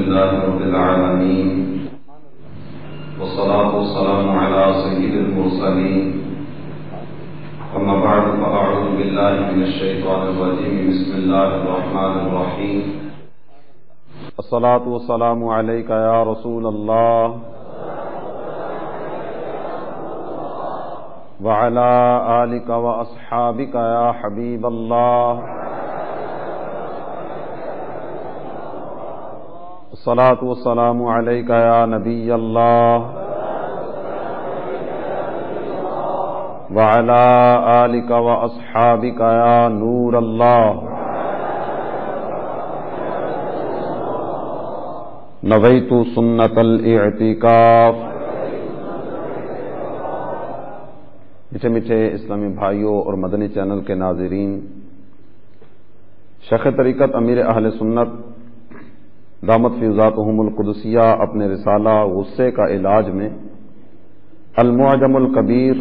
لله رب العالمين والصلاة والسلام على سيد المرسلين أما بعد فأعوذ بالله من الشيطان الرجيم بسم الله الرحمن الرحيم الصلاة والسلام عليك يا رسول الله وعلى آلك وأصحابك يا حبيب الله الصلاة والسلام عليك يا نبي الله وعلى آلك وأصحابك يا نور الله نويت سنة الاعتكاف۔ میٹھے میٹھے اسلامی بھائیوں اور مدنی چینل کے ناظرین، شیخ طریقت امیر اہل سنت دامت فی ذاتہم القدسیہ اپنے رسالہ غصے کا علاج میں المعجم الکبیر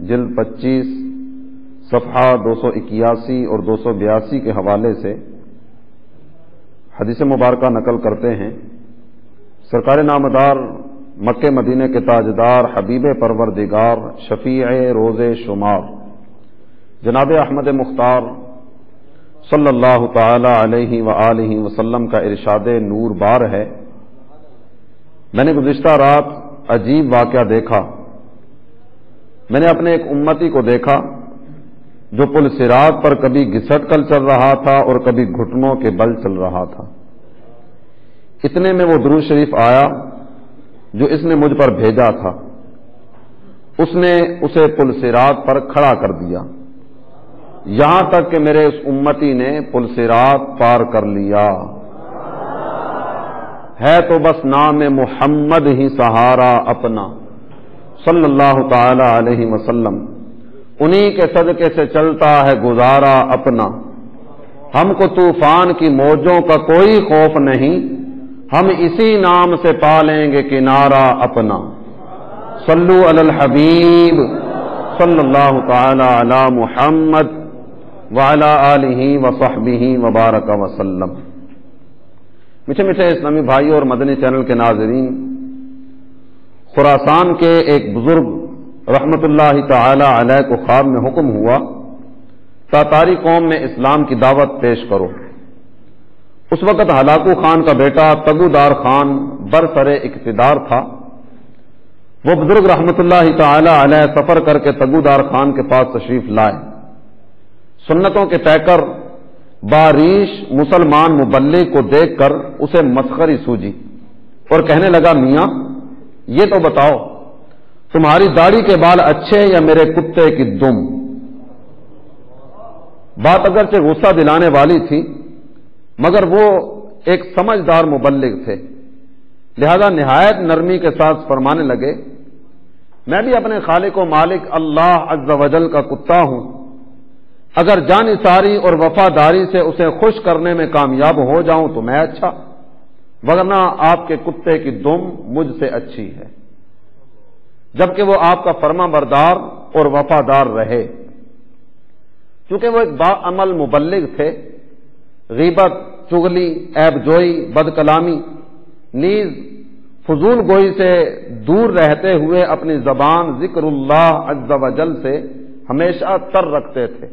جلد 25 صفحہ 281 اور 282 کے حوالے سے حدیث مبارکہ نقل کرتے ہیں۔ سرکار نامدار مکہ مدینہ کے تاجدار حبیب پروردگار شفیع روز شمار جناب احمد مختار صلی اللہ تعالی علیہ وآلہ وسلم کا ارشاد نور بار ہے، میں نے گزشتہ رات عجیب واقعہ دیکھا۔ میں نے اپنے ایک امتی کو دیکھا جو پل صراط پر کبھی گھسٹ کر چل رہا تھا اور کبھی گھٹنوں کے بل چل رہا تھا۔ اتنے میں وہ درود شریف آیا جو اس نے مجھ پر بھیجا تھا، اس نے اسے پل صراط پر کھڑا کر دیا، یہاں تک کہ میرے اس امتی نے پل صراط پار کر لیا۔ ہے تو بس نام محمد ہی سہارا اپنا صلی اللہ تعالی علیہ وسلم، انہی کے صدقے سے چلتا ہے گزارا اپنا۔ ہم کو طوفان کی موجوں کا کوئی خوف نہیں، ہم اسی نام سے پالیں گے کنارہ اپنا۔ صلو علی الحبیب صلی اللہ تعالی علی محمد وعلی آلہ وصحبہ وبارک وسلم۔ میٹھے میٹھے اسلامی بھائیوں اور مدنی چینل کے ناظرین، خراسان کے ایک بزرگ رحمت اللہ تعالی علیہ کو خواب میں حکم ہوا تاتاری قوم میں اسلام کی دعوت پیش کرو۔ اس وقت ہلاکو خان کا بیٹا تگودار خان برسر اقتدار تھا۔ وہ بزرگ رحمت اللہ تعالی علیہ سفر کر کے تگودار خان کے پاس تشریف لائے۔ سنتوں کے پیکر باریش مسلمان مبلغ کو دیکھ کر اسے مسخری سوجی اور کہنے لگا، میاں یہ تو بتاؤ تمہاری داڑھی کے بال اچھے یا میرے کتے کی دم؟ بات اگرچہ غصہ دلانے والی تھی مگر وہ ایک سمجھدار مبلغ تھے، لہذا نہایت نرمی کے ساتھ فرمانے لگے، میں بھی اپنے خالق و مالک اللہ عز و جل کا کتا ہوں، اگر جانثاری اور وفاداری سے اسے خوش کرنے میں کامیاب ہو جاؤں تو میں اچھا، ورنہ آپ کے کتے کی دم مجھ سے اچھی ہے، جبکہ وہ آپ کا فرما بردار اور وفادار رہے۔ چونکہ وہ ایک باعمل مبلغ تھے، غیبت، چغلی، عیب جوئی، بد کلامی نیز فضول گوئی سے دور رہتے ہوئے اپنی زبان ذکر اللہ عز و جل سے ہمیشہ تر رکھتے تھے،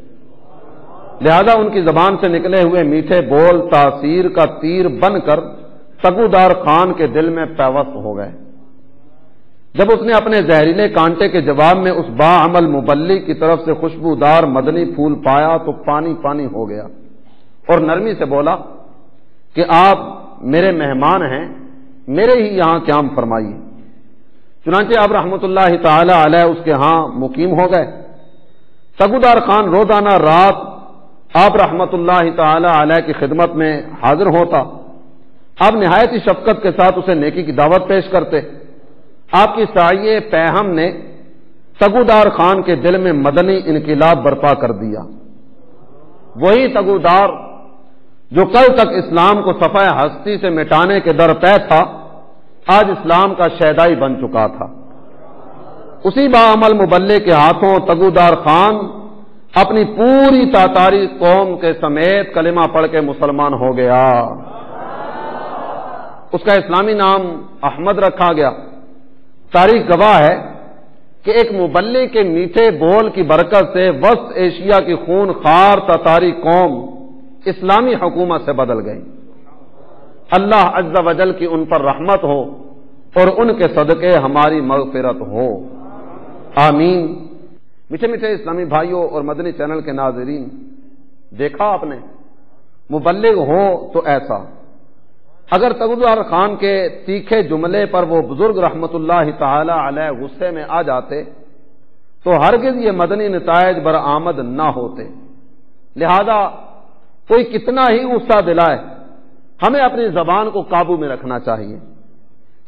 لہذا ان کی زبان سے نکلے ہوئے میٹھے بول تاثیر کا تیر بن کر تگودار خان کے دل میں پیوست ہو گئے۔ جب اس نے اپنے زہریلے کانٹے کے جواب میں اس باعمل مبلغ کی طرف سے خوشبودار مدنی پھول پایا تو پانی پانی ہو گیا اور نرمی سے بولا کہ آپ میرے مہمان ہیں، میرے ہی یہاں قیام فرمائیے۔ چنانچہ آپ رحمت اللہ تعالی علیہ اس کے ہاں مقیم ہو گئے۔ تگودار خان روزانہ رات آپ رحمت اللہ تعالی علیہ کی خدمت میں حاضر ہوتا۔ آپ نہایت ہی شفقت کے ساتھ اسے نیکی کی دعوت پیش کرتے۔ آپ کی سعی پیہم نے تگودار خان کے دل میں مدنی انقلاب برپا کر دیا۔ وہی تگودار جو کل تک اسلام کو صفحہ ہستی سے مٹانے کے در پہ تھا، آج اسلام کا شیدائی بن چکا تھا۔ اسی باعمل مبلغ کے ہاتھوں تگودار خان اپنی پوری تاتاری قوم کے سمیت کلمہ پڑھ کے مسلمان ہو گیا۔ اس کا اسلامی نام احمد رکھا گیا۔ تاریخ گواہ ہے کہ ایک مبلغ کے میٹھے بول کی برکت سے وسط ایشیا کی خون خوار تتاری قوم اسلامی حکومت سے بدل گئی۔ اللہ عز و جل کی ان پر رحمت ہو اور ان کے صدقے ہماری مغفرت ہو، آمین۔ میٹھے میٹھے اسلامی بھائیوں اور مدنی چینل کے ناظرین، دیکھا آپ نے مبلغ ہو تو ایسا، اگر تغدر خان کے تیکھے جملے پر وہ بزرگ رحمت اللہ تعالی علیہ غصے میں آ جاتے تو ہرگز یہ مدنی نتائج برآمد نہ ہوتے۔ لہذا کوئی کتنا ہی غصہ دلائے، ہمیں اپنی زبان کو قابو میں رکھنا چاہیے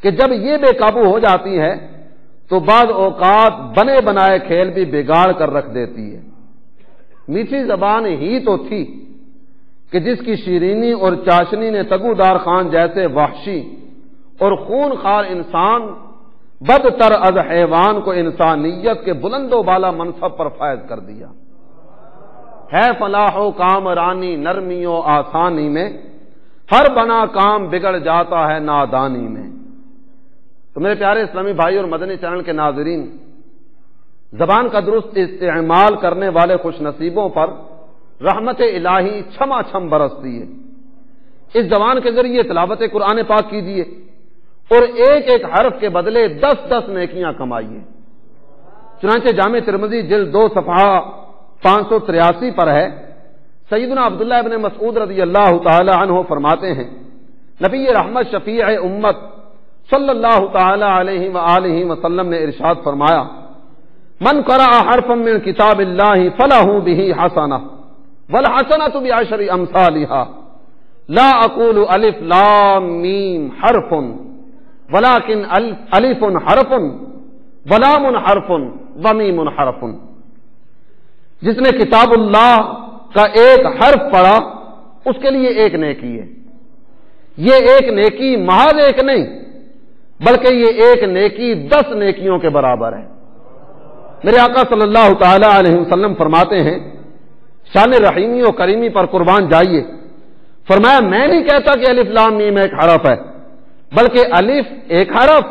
کہ جب یہ بے قابو ہو جاتی ہے تو بعض اوقات بنے بنائے کھیل بھی بگاڑ کر رکھ دیتی ہے۔ میٹھی زبان ہی تو تھی کہ جس کی شیرینی اور چاشنی نے تگودار خان جیسے وحشی اور خون خار انسان بدتر از حیوان کو انسانیت کے بلند و بالا منصب پر فائز کر دیا۔ ہے فلاح و کام رانی نرمی و آسانی میں، ہر بنا کام بگڑ جاتا ہے نادانی میں۔ تو میرے پیارے اسلامی بھائی اور مدنی چینل کے ناظرین، زبان کا درست استعمال کرنے والے خوش نصیبوں پر رحمت الہی چھما چھم برستی ہے۔ اس زبان کے ذریعے تلاوت قرآن پاک کیجیے اور ایک ایک حرف کے بدلے 10 نیکیاں کمائیے۔ چنانچہ جامع ترمذی جلد 2 صفحہ 583 پر ہے، سیدنا عبداللہ ابن مسعود رضی اللہ تعالی عنہ فرماتے ہیں، نبی رحمت شفیع امت صلی اللہ تعالی علیہ وآلہ وسلم نے ارشاد فرمایا، من قرأ حرفا من کتاب اللہ فلہ بہ حسنہ والحسنۃ بعشر امثالها لا اقول الف لام میم حرف ولكن الف حرف ولام حرف ومیم حرف۔ جس نے کتاب اللہ کا ایک حرف پڑھا اس کے لیے ایک نیکی ہے۔ یہ ایک نیکی محض ایک نہیں بلکہ یہ ایک نیکی 10 نیکیوں کے برابر ہے۔ میرے آقا صلی اللہ تعالی علیہ وسلم فرماتے ہیں، شان رحیمی و کریمی پر قربان جائیے، فرمایا میں نہیں کہتا کہ الف لام میم ایک حرف ہے، بلکہ الف ایک حرف،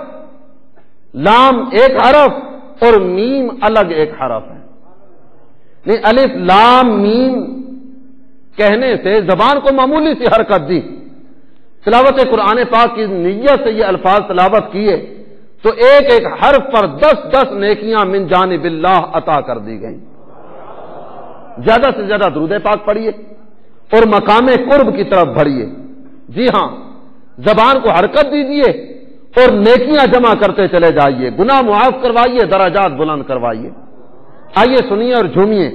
لام ایک حرف اور میم الگ ایک حرف ہے۔ نہیں، الف لام میم کہنے سے زبان کو معمولی سی حرکت دی، تلاوت قرآن پاک کی نیت سے یہ الفاظ تلاوت کیے تو ایک ایک حرف پر 10 نیکیاں من جانب اللہ عطا کر دی گئیں۔ زیادہ سے زیادہ درود پاک پڑھیے اور مقام قرب کی طرف بڑھیے۔ جی ہاں، زبان کو حرکت دیجیے اور نیکیاں جمع کرتے چلے جائیے، گناہ معاف کروائیے، درجات بلند کروائیے۔ آئیے سنیے اور جھومیے۔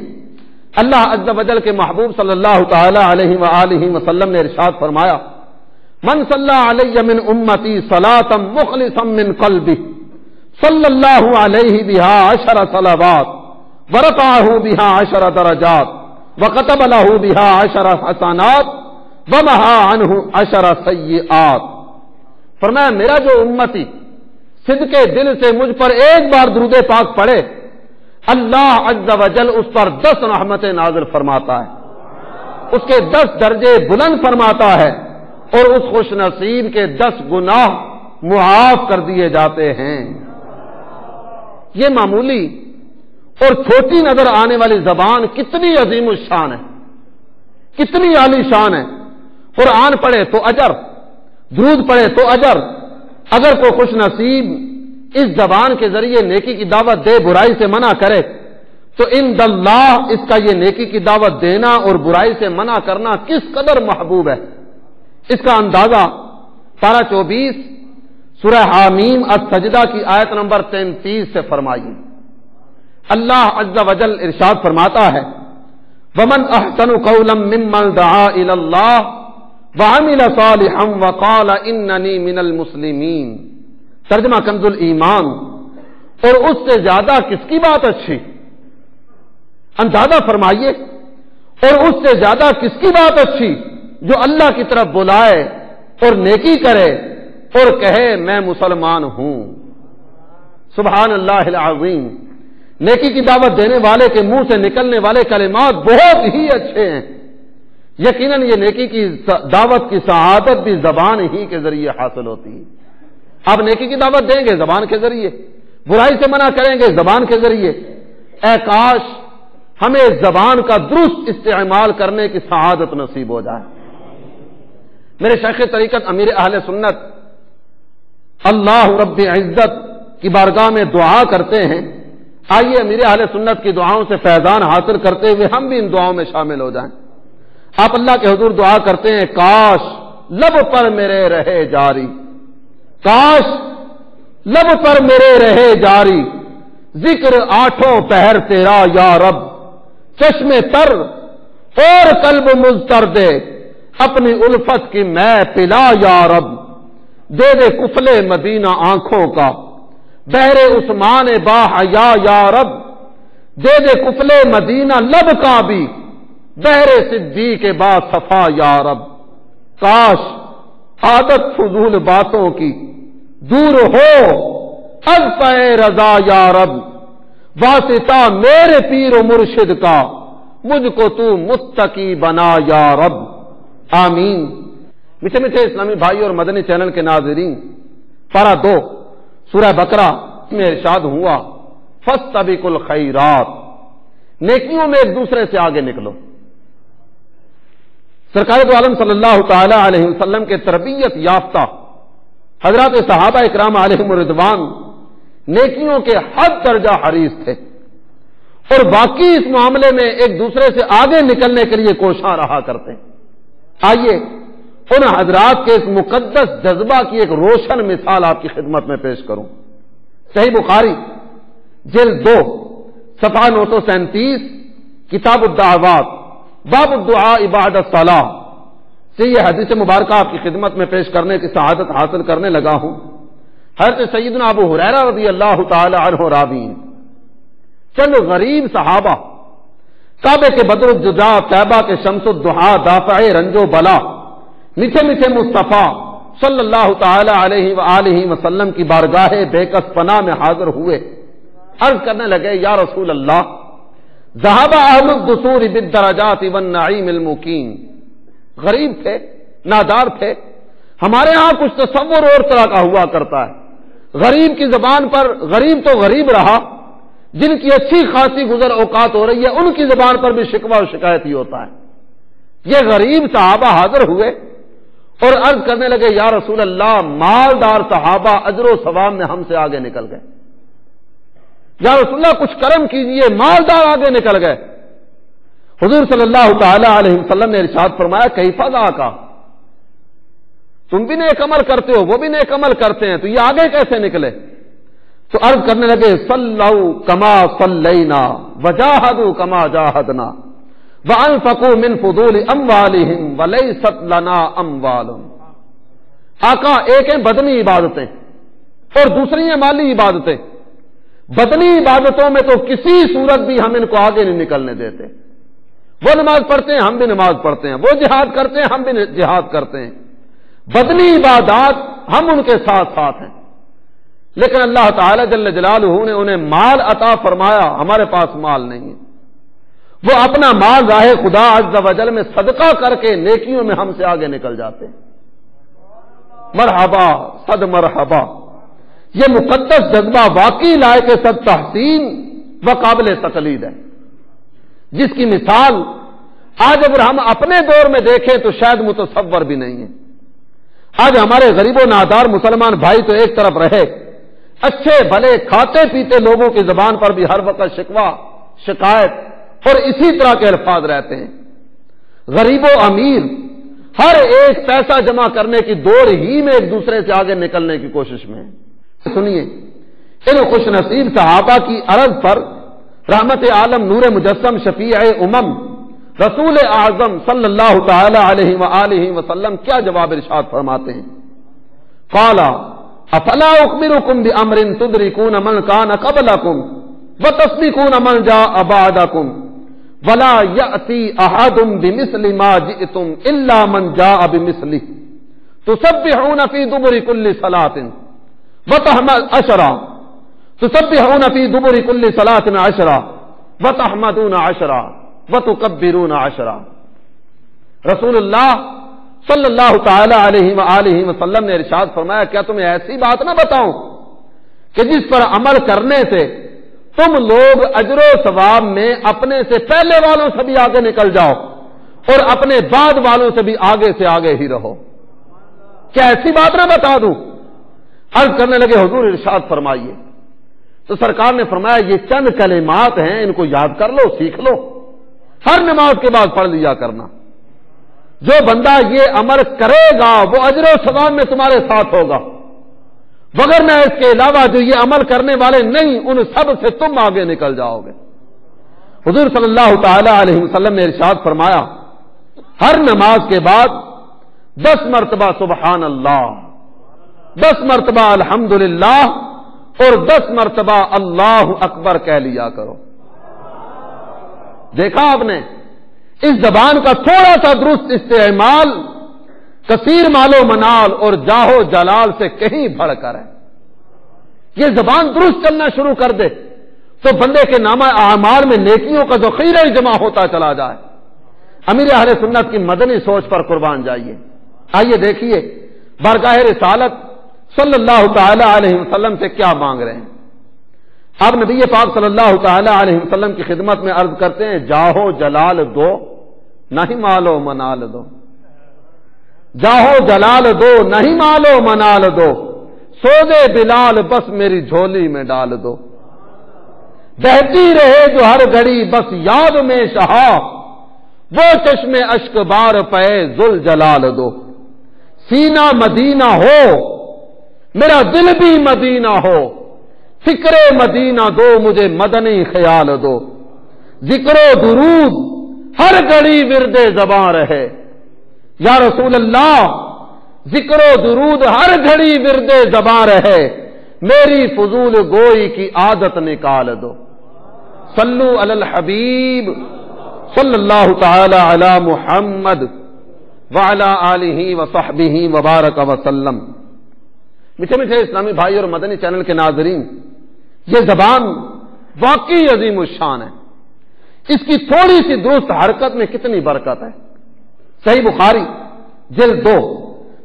اللہ عز و جل کے محبوب صلی اللہ تعالی علیہ وآلہ وسلم نے ارشاد فرمایا، من صلی علی من امتی صلاۃ مخلصا من قلبہ صلی اللہ علیہ بہا 10 صلوات ورفعہ بہا 10 درجات وکتب لہ بہا 10 حسنات ومحا عنہ 10 سیئات۔ فرمایا میرا جو امتی صدقے دل سے مجھ پر ایک بار درود پاک پڑھے، اللہ عز و جل اس پر 10 رحمتیں نازل فرماتا ہے، اس کے 10 درجے بلند فرماتا ہے اور اس خوش نصیب کے 10 گناہ معاف کر دیے جاتے ہیں۔ یہ معمولی اور چھوٹی نظر آنے والی زبان کتنی عظیم الشان ہے، کتنی عالی شان ہے۔ قرآن پڑھے تو اجر، درود پڑھے تو اجر۔ اگر کوئی خوش نصیب اس زبان کے ذریعے نیکی کی دعوت دے، برائی سے منع کرے، تو عند اللہ اس کا یہ نیکی کی دعوت دینا اور برائی سے منع کرنا کس قدر محبوب ہے، اس کا اندازہ پارہ 24 سورہ حامیم السجدہ کی آیت نمبر 33 سے فرمائیے۔ اللہ عز و جل ارشاد فرماتا ہے، وَمَنْ أَحْسَنُ قَوْلًا مِّمَّنْ دَعَا إِلَى اللَّهِ وَعَمِلَ صَالِحًا وَقَالَ إِنَّنِي مِنَ الْمُسْلِمِينَ۔ ترجمہ کنز الایمان۔ اور اس سے زیادہ کس کی بات اچھی، اندازہ فرمائیے، اور اس سے زیادہ کس کی بات اچھی جو اللہ کی طرف بلائے اور نیکی کرے اور کہے میں مسلمان ہوں۔ سبحان اللہ العظیم۔ نیکی کی دعوت دینے والے کے منہ سے نکلنے والے کلمات بہت ہی اچھے ہیں، یقیناً یہ نیکی کی دعوت کی سعادت بھی زبان ہی کے ذریعے حاصل ہوتی ہے۔ آپ نیکی کی دعوت دیں گے زبان کے ذریعے، برائی سے منع کریں گے زبان کے ذریعے۔ اے کاش ہمیں زبان کا درست استعمال کرنے کی سعادت نصیب ہو جائے۔ میرے شیخ طریقت امیر اہل سنت اللہ رب عزت کی بارگاہ میں دعا کرتے ہیں، آئیے امیر اہل سنت کی دعاؤں سے فیضان حاصل کرتے ہوئے ہم بھی ان دعاؤں میں شامل ہو جائیں۔ آپ اللہ کے حضور دعا کرتے ہیں، کاش لب پر میرے رہے جاری، کاش لب پر میرے رہے جاری، ذکر آٹھوں پہر تیرا یا رب، چشم تر اور قلب مضطر دے، اپنی الفت کی میں پلا یا رب، دے دے کفلے مدینہ آنکھوں کا، بحر عثمان با حیا یا رب، دے دے کفلے مدینہ لب کا بھی، بحر صدیق با صفا یا رب۔ کاش عادت فضول باتوں کی دور ہو از پہ رضا یا رب، واسطہ میرے پیر و مرشد کا، مجھ کو تو متقی بنا یا رب، آمین۔ میٹھے میٹھے اسلامی بھائی اور مدنی چینل کے ناظرین، پارہ 2 سورہ بقرہ میں ارشاد ہوا، فاستبقوا الخیرات، نیکیوں میں ایک دوسرے سے آگے نکلو۔ سرکار دو عالم صلی اللہ تعالی علیہ وسلم کے تربیت یافتہ حضرات صحابہ اکرام علیہم الرضوان نیکیوں کے حد درجہ حریص تھے، اور باقی اس معاملے میں ایک دوسرے سے آگے نکلنے کے لیے کوشاں رہا کرتے ہیں۔ آئیے ان حضرات کے اس مقدس جذبہ کی ایک روشن مثال آپ کی خدمت میں پیش کروں۔ صحیح بخاری جلد 2 صفحہ 937 کتاب الدعوات باب الدعاء بعد الصلاۃ سے یہ حدیث مبارکہ آپ کی خدمت میں پیش کرنے کی سعادت حاصل کرنے لگا ہوں۔ حضرت سیدنا ابو ہریرہ رضی اللہ تعالی عنہ راوی ہیں، چند غریب صحابہ کعبے کے بدر الدجا، طیبہ کے شمس الضحیٰ، دافع رنج و بلا، میٹھے میٹھے مصطفیٰ صلی اللہ تعالی علیہ وآلہ وسلم کی بارگاہ بے کس پناہ میں حاضر ہوئے، عرض کرنے لگے، یا رسول اللہ، ذهب اہل الدثور بالدرجات والنعیم المقیم، غریب تھے، نادار تھے، ہمارے ہاں کچھ تصور اور طرح کا ہوا کرتا ہے۔ غریب کی زبان پر غریب تو غریب رہا، جن کی اچھی خاصی گزر اوقات ہو رہی ہے ان کی زبان پر بھی شکوہ اور شکایت ہی ہوتا ہے۔ یہ غریب صحابہ حاضر ہوئے اور عرض کرنے لگے، یا رسول اللہ، مالدار صحابہ اجر و ثواب میں ہم سے آگے نکل گئے، یا رسول اللہ کچھ کرم کیجئے، مالدار آگے نکل گئے۔ حضور صلی اللہ تعالی علیہ وسلم نے ارشاد فرمایا، کیف ذاک، تم بھی نیک عمل کرتے ہو، وہ بھی نیک عمل کرتے ہیں، تو یہ آگے کیسے نکلے؟ تو عرض کرنے لگے، صلوا کما صلینا وجاہدوا کما جاہدنا وانفقوا من فضول اموالہم ولیست لنا اموال۔ آقا، ایک ہیں بدنی عبادتیں اور دوسری ہیں مالی عبادتیں۔ بدنی عبادتوں میں تو کسی صورت بھی ہم ان کو آگے نہیں نکلنے دیتے، وہ نماز پڑھتے ہیں ہم بھی نماز پڑھتے ہیں، وہ جہاد کرتے ہیں ہم بھی جہاد کرتے ہیں، بدنی عبادات ہم ان کے ساتھ ساتھ ہیں، لیکن اللہ تعالی جل جلالہ نے انہیں مال عطا فرمایا، ہمارے پاس مال نہیں ہے، وہ اپنا مال راہ خدا عز و جل میں صدقہ کر کے نیکیوں میں ہم سے آگے نکل جاتے ہیں۔ مرحبا، صد مرحبا، یہ مقدس جذبہ واقعی لائق صد تحسین و قابل تقلید ہے، جس کی مثال آج اگر ہم اپنے دور میں دیکھیں تو شاید متصور بھی نہیں ہے۔ آج ہمارے غریب و نادار مسلمان بھائی تو ایک طرف رہے، اچھے بھلے کھاتے پیتے لوگوں کی زبان پر بھی ہر وقت شکوہ، شکایت اور اسی طرح کے الفاظ رہتے ہیں۔ غریب و امیر ہر ایک پیسہ جمع کرنے کی دوڑ ہی میں ایک دوسرے سے آگے نکلنے کی کوشش میں ہے۔ سنیے ان خوش نصیب صحابہ کی عرض پر رحمت عالم نور مجسم شفیع امم رسول اعظم صلی اللہ تعالی علیہ وآلہ وسلم کیا جواب ارشاد فرماتے ہیں؟ قال افلا اخبرکم بامر تدرکون من کان قبلکم وتسبقون من جاء بعدکم ولا یأتی احد بمثل ما جئتم الا من جاء بمثله تسبحون فی دبر کل صلاۃ وتحمد عشرا، تسبحون فی دبر کل صلاۃ عشرا وتحمدون عشرا وتکبرون عشرا۔ رسول اللہ صلی اللہ تعالی علیہ وآلہ وسلم نے ارشاد فرمایا کیا تمہیں ایسی بات نہ بتاؤں کہ جس پر عمل کرنے سے تم لوگ اجر و ثواب میں اپنے سے پہلے والوں سے بھی آگے نکل جاؤ اور اپنے بعد والوں سے بھی آگے ہی رہو. کیا ایسی بات نہ بتا دوں؟ عرض کرنے لگے حضور ارشاد فرمائیے. تو سرکار نے فرمایا یہ چند کلمات ہیں، ان کو یاد کر لو، سیکھ لو، ہر نماز کے بعد پڑھ لیا کرنا. جو بندہ یہ عمل کرے گا وہ اجر و ثواب میں تمہارے ساتھ ہوگا، وگرنہ اس کے علاوہ جو یہ عمل کرنے والے نہیں ان سب سے تم آگے نکل جاؤ گے. حضور صلی اللہ تعالی علیہ وسلم نے ارشاد فرمایا ہر نماز کے بعد 10 مرتبہ سبحان اللہ، 10 مرتبہ الحمدللہ اور 10 مرتبہ اللہ اکبر کہہ لیا کرو. دیکھا آپ نے اس زبان کا تھوڑا سا درست استعمال کثیر مال و منال اور جاہو جلال سے کہیں بڑھ کر ہے. یہ زبان درست چلنا شروع کر دے تو بندے کے نامہ اعمال میں نیکیوں کا ذخیرہ جمع ہوتا چلا جائے. امیر اہل سنت کی مدنی سوچ پر قربان جائیے. آئیے دیکھیے بارگاہ رسالت صلی اللہ تعالی علیہ وسلم سے کیا مانگ رہے ہیں. آپ نبی پاک صلی اللہ تعالی علیہ وسلم کی خدمت میں عرض کرتے ہیں جاہو جلال دو نہیں مالو منال دو، جاہو جلال دو نہیں مالو منال دو، سودے بلال بس میری جھولی میں ڈال دو، بہتی رہے جو ہر گھڑی بس یاد میں شہا، وہ چشم اشک بار پے ذل جلال دو. سینہ مدینہ ہو میرا دل بھی مدینہ ہو، فکر مدینہ دو مجھے مدنی خیال دو، ذکر و درود ہر گھڑی ورد زباں رہے. یا رسول اللہ ذکر و درود ہر گھڑی ورد زباں رہے، میری فضول گوئی کی عادت نکال دو. صلو علی الحبیب صلی اللہ تعالی علی محمد وعلی آلہ وصحبہ وبارک وسلم. میٹھے میٹھے اسلامی بھائی اور مدنی چینل کے ناظرین، یہ زبان واقعی عظیم الشان ہے. اس کی تھوڑی سی درست حرکت میں کتنی برکت ہے. صحیح بخاری جلد 2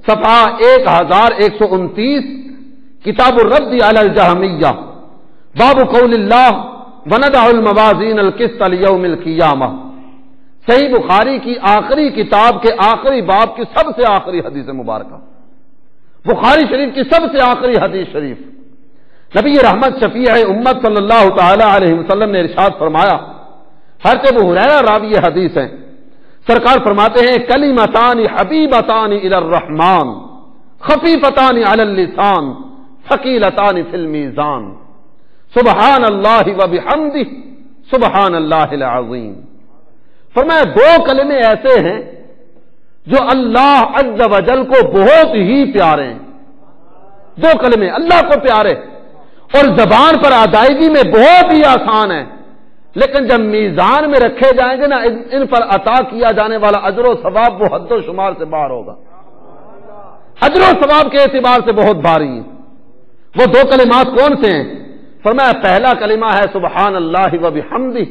صفحہ 1129 کتاب الرد علی الجہمیہ باب قول اللہ وندع الموازین القسط لیوم القیامہ. صحیح بخاری کی آخری کتاب کے آخری باب کی سب سے آخری حدیث مبارکہ، بخاری شریف کی سب سے آخری حدیث شریف. نبی رحمت شفیع امت صلی اللہ تعالی علیہ وسلم نے ارشاد فرمایا، حضرت ابو ہریرہ راوی یہ حدیث ہے، سرکار فرماتے ہیں کلمتان حبیبتان الی الرحمن خفیفتان علی اللسان ثقیلتان فی المیزان سبحان اللہ وبحمدہ سبحان اللہ العظیم. فرمایا 2 کلمے ایسے ہیں جو اللہ عز و جل کو بہت ہی پیارے ہیں. 2 کلمے اللہ کو پیارے اور زبان پر ادائیگی میں بہت ہی آسان ہے، لیکن جب میزان میں رکھے جائیں گے نا ان پر عطا کیا جانے والا اجر و ثواب وہ حد و شمار سے باہر ہوگا. اجر و ثواب کے اعتبار سے بہت بھاری ہیں. وہ 2 کلمات کون سے ہیں؟ فرمایا پہلا کلمہ ہے سبحان اللہ وبحمدہ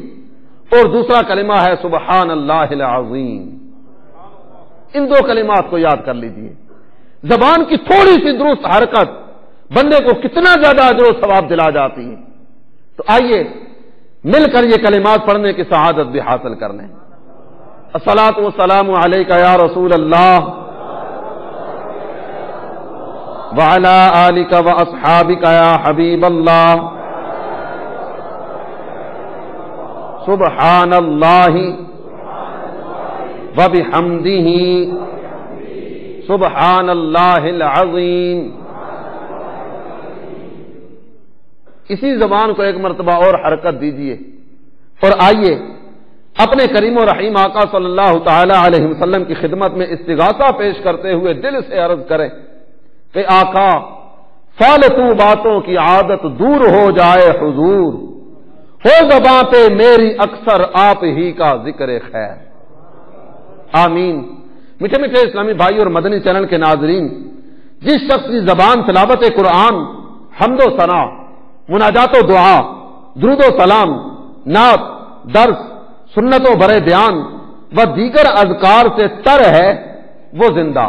اور دوسرا کلمہ ہے سبحان اللہ العظیم. ان 2 کلمات کو یاد کر لیجئے. زبان کی تھوڑی سی درست حرکت بندے کو کتنا زیادہ اجر و ثواب دلا جاتی ہے. تو آئیے مل کر یہ کلمات پڑھنے کی سعادت بھی حاصل کر لیں. الصلاۃ والسلام علیک یا رسول اللہ وعلی آلک واصحابک یا حبیب اللہ سبحان اللہ وبحمدہ سبحان اللہ العظیم. اسی زبان کو ایک مرتبہ اور حرکت دیجئے اور آئیے اپنے کریم و رحیم آقا صلی اللہ تعالی علیہ وسلم کی خدمت میں استغاثہ پیش کرتے ہوئے دل سے عرض کریں کہ آقا فالتو باتوں کی عادت دور ہو جائے حضور، ہو زباں پہ میری اکثر آپ ہی کا ذکر خیر. آمین. میٹھے میٹھے اسلامی بھائی اور مدنی چینل کے ناظرین، جس شخص کی زبان تلاوت قرآن، حمد و ثنا، مناجات و دعا، درود و سلام، نعت، درس، سنت و برے بیان و دیگر اذکار سے تر ہے وہ زندہ،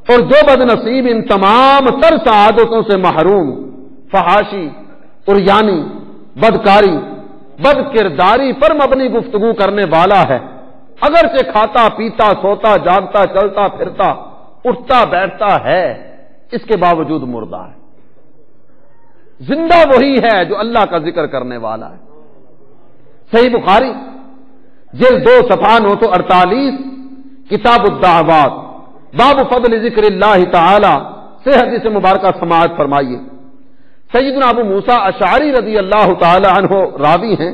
اور جو بد نصیب ان تمام تر سعادتوں سے محروم، فحاشی، عریانی، بدکاری، بد کرداری پر مبنی گفتگو کرنے والا ہے، اگرچہ کھاتا پیتا سوتا جاگتا چلتا پھرتا اٹھتا بیٹھتا ہے، اس کے باوجود مردہ ہے۔ زندہ وہی ہے جو اللہ کا ذکر کرنے والا ہے۔ صحیح بخاری جلد 2 صفحہ 948 کتاب الدعوات باب فضل ذکر اللہ تعالی سے حدیث مبارکہ سماعت فرمائیے۔ سیدنا ابو موسیٰ اشعری رضی اللہ تعالی عنہ راوی ہیں،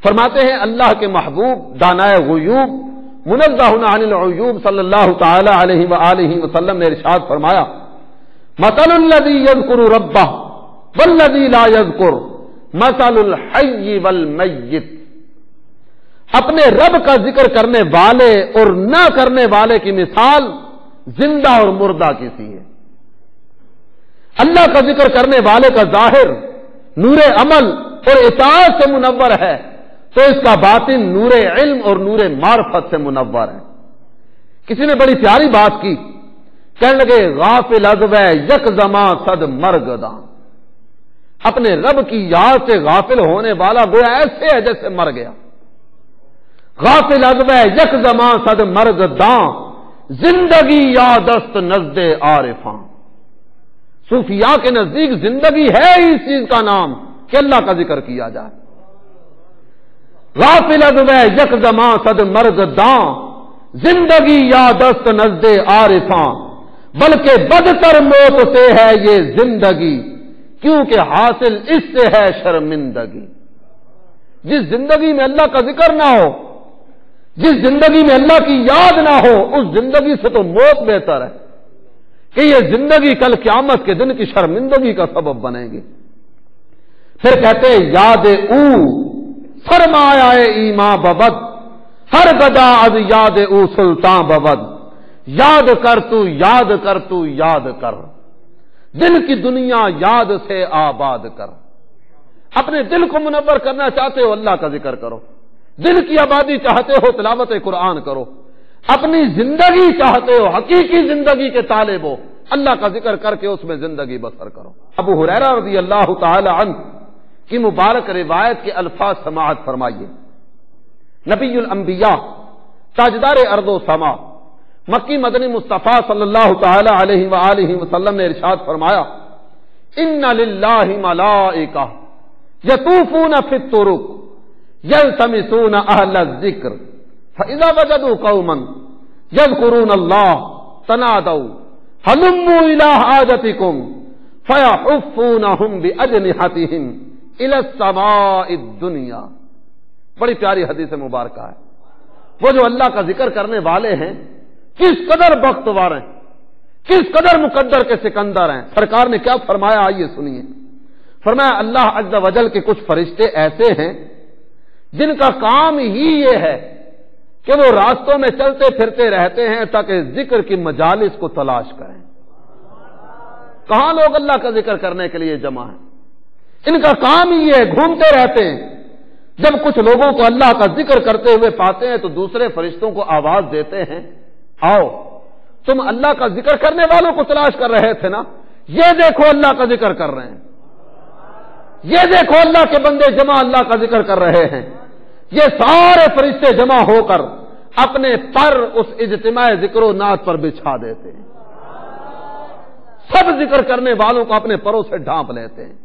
فرماتے ہیں اللہ کے محبوب دانائے غیوب منزہ عن العیوب صلی اللہ تعالی علیہ وآلہ وسلم نے ارشاد فرمایا، مثل الذی یذکر ربہ والذی لا یذکر مثل الحی والمیت، اپنے رب کا ذکر کرنے والے اور نہ کرنے والے کی مثال زندہ اور مردہ کی سی ہے۔ اللہ کا ذکر کرنے والے کا ظاہر نور عمل اور اطاعت سے منور ہے تو اس کا باطن نور علم اور نور معرفت سے منور ہے۔ کسی نے بڑی پیاری بات کی، کہنے لگے غافل ازوے یک زماں صد مرگداں، اپنے رب کی یاد سے غافل ہونے والا گویا ایسے ہے جیسے مر گیا۔ غافل ازوے یک زماں صد مرگداں، زندگی یادست نزد عارفاں، صوفیاء کے نزدیک زندگی ہے ہی اس چیز کا نام کہ اللہ کا ذکر کیا جائے۔ غافل ازوے یک زماں صد مرگداں، زندگی یادست نزد عارفاں، بلکہ بدتر موت سے ہے یہ زندگی کیونکہ حاصل اس سے ہے شرمندگی۔ جس زندگی میں اللہ کا ذکر نہ ہو، جس زندگی میں اللہ کی یاد نہ ہو، اس زندگی سے تو موت بہتر ہے کہ یہ زندگی کل قیامت کے دن کی شرمندگی کا سبب بنے گی۔ پھر کہتے ہیں یاد او سرمایہ ایمان ببد، ہر گدا از یاد او سلطان ببد، یاد کر تو یاد کر تو یاد کر، دل کی دنیا یاد سے آباد کر۔ اپنے دل کو منور کرنا چاہتے ہو اللہ کا ذکر کرو، دل کی آبادی چاہتے ہو تلاوت قرآن کرو، اپنی زندگی چاہتے ہو حقیقی زندگی کے طالب ہو اللہ کا ذکر کر کے اس میں زندگی بسر کرو۔ ابو ہریرہ رضی اللہ تعالی عنہ کی مبارک روایت کے الفاظ سماعت فرمائیے۔ نبی الانبیاء تاجدار ارض و سما مکی مدنی مصطفیٰ صلی اللہ تعالی علیہ وآلہ وسلم نے ارشاد فرمایا، ان للہ ملائکہ یطوفون فی الطرق یلتمسون اہل الذکر فاذا وجدوا قوما یذکرون اللہ تنادوا ہلموا الی حاجتکم فیحفونہم باجنحتہم الی السماء الدنیا۔ بڑی پیاری حدیث مبارکہ ہے۔ وہ جو اللہ کا ذکر کرنے والے ہیں کس قدر بختور ہیں، کس قدر مقدر کے سکندر ہیں۔ سرکار نے کیا فرمایا آئیے سنیے۔ فرمایا اللہ عز و جل کے کچھ فرشتے ایسے ہیں جن کا کام ہی یہ ہے کہ وہ راستوں میں چلتے پھرتے رہتے ہیں تاکہ ذکر کی مجالس کو تلاش کریں۔ کہاں لوگ اللہ کا ذکر کرنے کے لیے جمع ہیں، ان کا کام ہی یہ ہے، گھومتے رہتے ہیں۔ جب کچھ لوگوں کو اللہ کا ذکر کرتے ہوئے پاتے ہیں تو دوسرے فرشتوں کو آواز دیتے ہیں، آؤ تم اللہ کا ذکر کرنے والوں کو تلاش کر رہے تھے نا، یہ دیکھو اللہ کا ذکر کر رہے ہیں، یہ دیکھو اللہ کے بندے جمع اللہ کا ذکر کر رہے ہیں۔ یہ سارے فرشتے جمع ہو کر اپنے پر اس اجتماع ذکر و نعت پر بچھا دیتے ہیں، سب ذکر کرنے والوں کو اپنے پروں سے ڈھانپ لیتے ہیں۔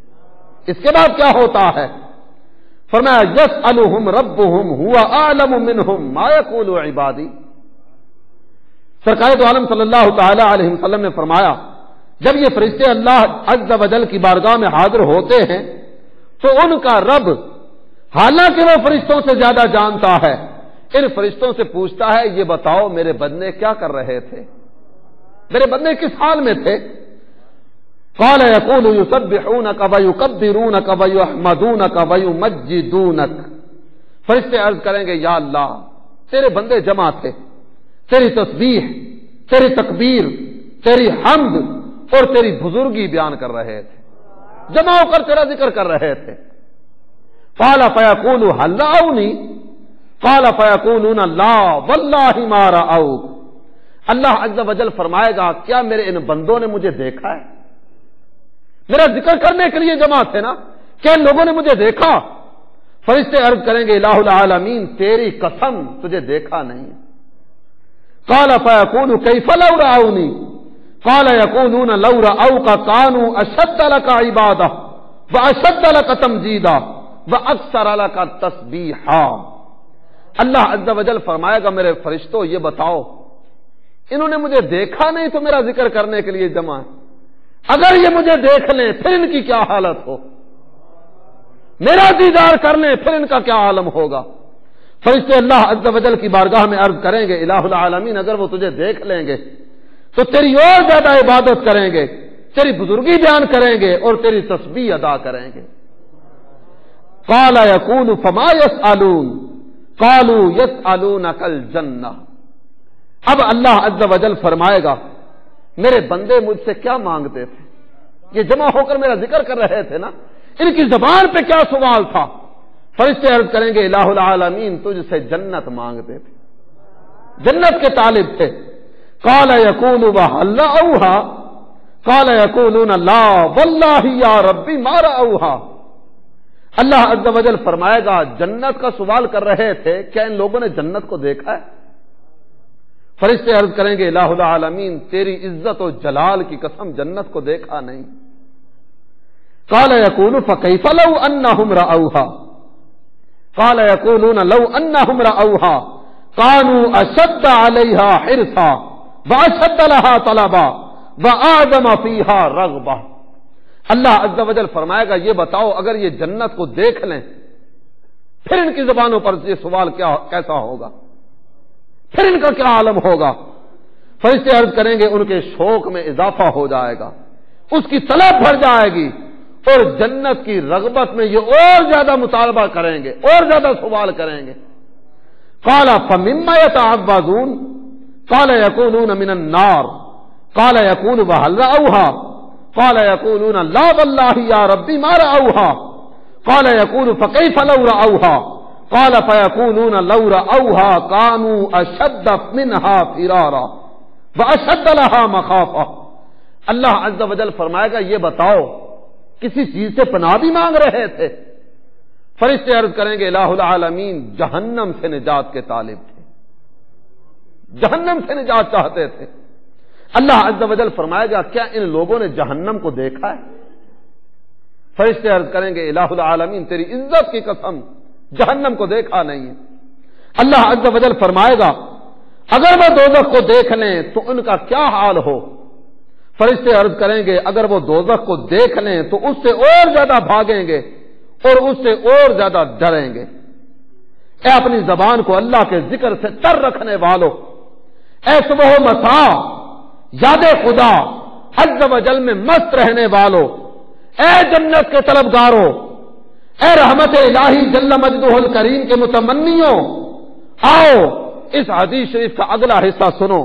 اس کے بعد کیا ہوتا ہے؟ فرمایا یسألہم ربہم هو اعلم منہم ما یقول عبادی۔ سرکار دو عالم صلی اللہ تعالی علیہ وسلم نے فرمایا جب یہ فرشتے اللہ عز و جل کی بارگاہ میں حاضر ہوتے ہیں تو ان کا رب حالانکہ وہ فرشتوں سے زیادہ جانتا ہے ان فرشتوں سے پوچھتا ہے یہ بتاؤ میرے بندے کیا کر رہے تھے، میرے بندے کس حال میں تھے؟ قال یقول یسبحونک ویکبرونک ویحمدونک ویمجدونک۔ فرشتے عرض کریں گے یا اللہ تیرے بندے جمع تھے، تیری تسبیح، تیری تکبیر، تیری حمد اور تیری بزرگی بیان کر رہے تھے، جمع ہو کر تیرا ذکر کر رہے تھے۔ قال فیقول هل رأونی، قال فیقولون لا واللہ ما رأوک، اللہ عز و جل فرمائے گا کیا میرے ان بندوں نے مجھے دیکھا ہے؟ میرا ذکر کرنے کے لیے جمع تھے نا، کیا ان لوگوں نے مجھے دیکھا؟ فرشتے عرض کریں گے الہ العالمین تیری قسم تجھے دیکھا نہیں۔ قال فیقول کیف لو رأونی، قال یقولون لو رأوک کانوا اشد لک عبادہ واشد لک تمجیدا واکثر لک تسبیحا۔ اللہ عز و جل فرمائے گا میرے فرشتوں یہ بتاؤ انہوں نے مجھے دیکھا نہیں تو میرا ذکر کرنے کے لیے جمع ہے، اگر یہ مجھے دیکھ لیں پھر ان کی کیا حالت ہو، میرا دیدار کر لیں پھر ان کا کیا عالم ہوگا۔ فرشتے اللہ عز و جل کی بارگاہ میں عرض کریں گے الہ العالمین اگر وہ تجھے دیکھ لیں گے تو تیری اور زیادہ عبادت کریں گے، تیری بزرگی بیان کریں گے اور تیری تسبیح ادا کریں گے۔ قال یقول فما یسألون قالوا یسألونک الجنہ، اب اللہ عز و جل فرمائے گا میرے بندے مجھ سے کیا مانگتے تھے، یہ جمع ہو کر میرا ذکر کر رہے تھے نا، ان کی زبان پہ کیا سوال تھا؟ فرشتے عرض کریں گے الہ العالمین تجھ سے جنت مانگتے تھے، جنت کے طالب تھے۔ قال یقول وهل رأوها قال یقولون لا واللہ یا ربی ما رأوها، اللہ عز و جل فرمائے گا جنت کا سوال کر رہے تھے کیا ان لوگوں نے جنت کو دیکھا ہے؟ فرشتے عرض کریں گے الہ العالمین تیری عزت و جلال کی قسم جنت کو دیکھا نہیں۔ قال یقول فکیف لو انہم رأوها قال یقولون لو انہم رأوها كانوا اشد علیہا حرصا واشد لها طلبا واعظم فیہا رغبہ، اللہ عز و جل فرمائے گا یہ بتاؤ اگر یہ جنت کو دیکھ لیں پھر ان کی زبانوں پر یہ سوال کیسا ہوگا، پھر ان کا کیا عالم ہوگا؟ فرشتے عرض کریں گے ان کے شوق میں اضافہ ہو جائے گا، اس کی طلب بڑھ جائے گی اور جنت کی رغبت میں یہ اور زیادہ مطالبہ کریں گے اور زیادہ سوال کریں گے۔ قال فمما يتعوذون قال يقولون من النار قال يقول وهل رأوها قال يقولون لا والله يا ربي ما رأوها قال يقول فكيف لو رأوها قال فيقولون لو رأوها كانوا اشد منها فرارا واشد لها مخافة، اللہ عز و جل فرمائے گا یہ بتاؤ کسی چیز سے پناہ بھی مانگ رہے تھے؟ فرشتے عرض کریں گے الہ العالمین جہنم سے نجات کے طالب تھے، جہنم سے نجات چاہتے تھے۔ اللہ عز و جل فرمائے گا کیا ان لوگوں نے جہنم کو دیکھا ہے؟ فرشتے عرض کریں گے الہ العالمین تیری عزت کی قسم جہنم کو دیکھا نہیں ہے۔ اللہ عز و جل فرمائے گا اگر وہ دوزخ کو دیکھ لیں تو ان کا کیا حال ہو؟ فرشتے عرض کریں گے اگر وہ دوزخ کو دیکھ لیں تو اس سے اور زیادہ بھاگیں گے اور اس سے اور زیادہ ڈریں گے۔ اے اپنی زبان کو اللہ کے ذکر سے تر رکھنے والوں، اے صبح و مساء یاد خدا عز و جل میں مست رہنے والوں، اے جنت کے طلبگاروں، اے رحمت الہی جل مجدہ الکریم کے متمنیوں، آؤ اس حدیث شریف کا اگلا حصہ سنو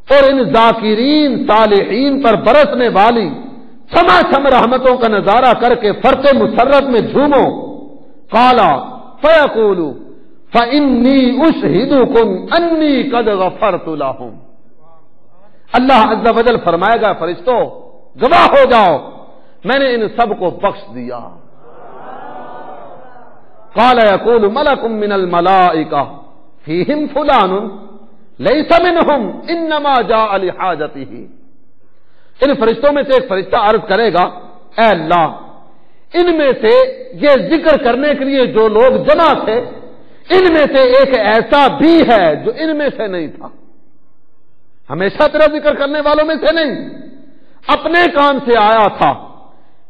اور ان ذاکرین صالحین پر برسنے والی چھما چھم رحمتوں کا نظارہ کر کے فرق مسرت میں جھومو۔ قال فیقول فانی اشہدکم انی قد غفرت لہم، اللہ عز و جل فرمائے گا فرشتوں گواہ ہو جاؤ میں نے ان سب کو بخش دیا۔ قال یقول ملک من الملائکہ فیہم فلان لیس منہم انما جاء لحاجتہ، ان فرشتوں میں سے ایک فرشتہ عرض کرے گا اے اللہ ان میں سے یہ ذکر کرنے کے لیے جو لوگ جمع تھے ان میں سے ایک ایسا بھی ہے جو ان میں سے نہیں تھا، ہمیشہ تیرا ذکر کرنے والوں میں سے نہیں، اپنے کام سے آیا تھا،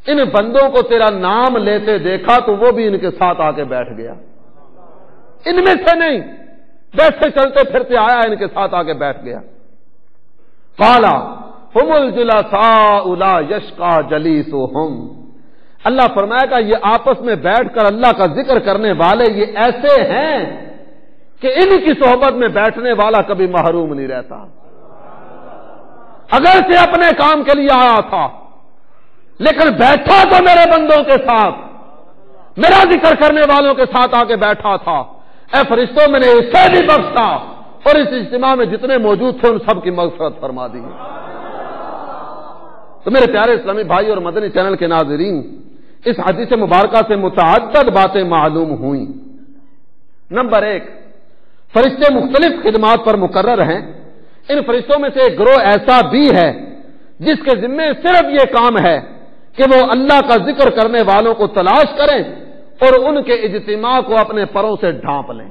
ان بندوں کو تیرا نام لیتے دیکھا تو وہ بھی ان کے ساتھ آ کے بیٹھ گیا، ان میں سے نہیں، ویسے چلتے پھرتے آیا ان کے ساتھ آ کے بیٹھ گیا۔ قال هم الجلساء لا یشقى جلیسهم، اللہ فرمائے گا یہ آپس میں بیٹھ کر اللہ کا ذکر کرنے والے یہ ایسے ہیں کہ ان کی صحبت میں بیٹھنے والا کبھی محروم نہیں رہتا، اگر سے اپنے کام کے لیے آیا تھا لیکن بیٹھا تو میرے بندوں کے ساتھ، میرا ذکر کرنے والوں کے ساتھ آ کے بیٹھا تھا، اے فرشتوں میں نے اسے بھی بخشا اور اس اجتماع میں جتنے موجود تھے ان سب کی مغفرت فرما دی۔ تو میرے پیارے اسلامی بھائی اور مدنی چینل کے ناظرین، اس حدیث مبارکہ سے متعدد باتیں معلوم ہوئیں۔ نمبر 1، فرشتے مختلف خدمات پر مقرر ہیں۔ ان فرشتوں میں سے ایک گروہ ایسا بھی ہے جس کے ذمے صرف یہ کام ہے کہ وہ اللہ کا ذکر کرنے والوں کو تلاش کریں اور ان کے اجتماع کو اپنے پروں سے ڈھانپ لیں۔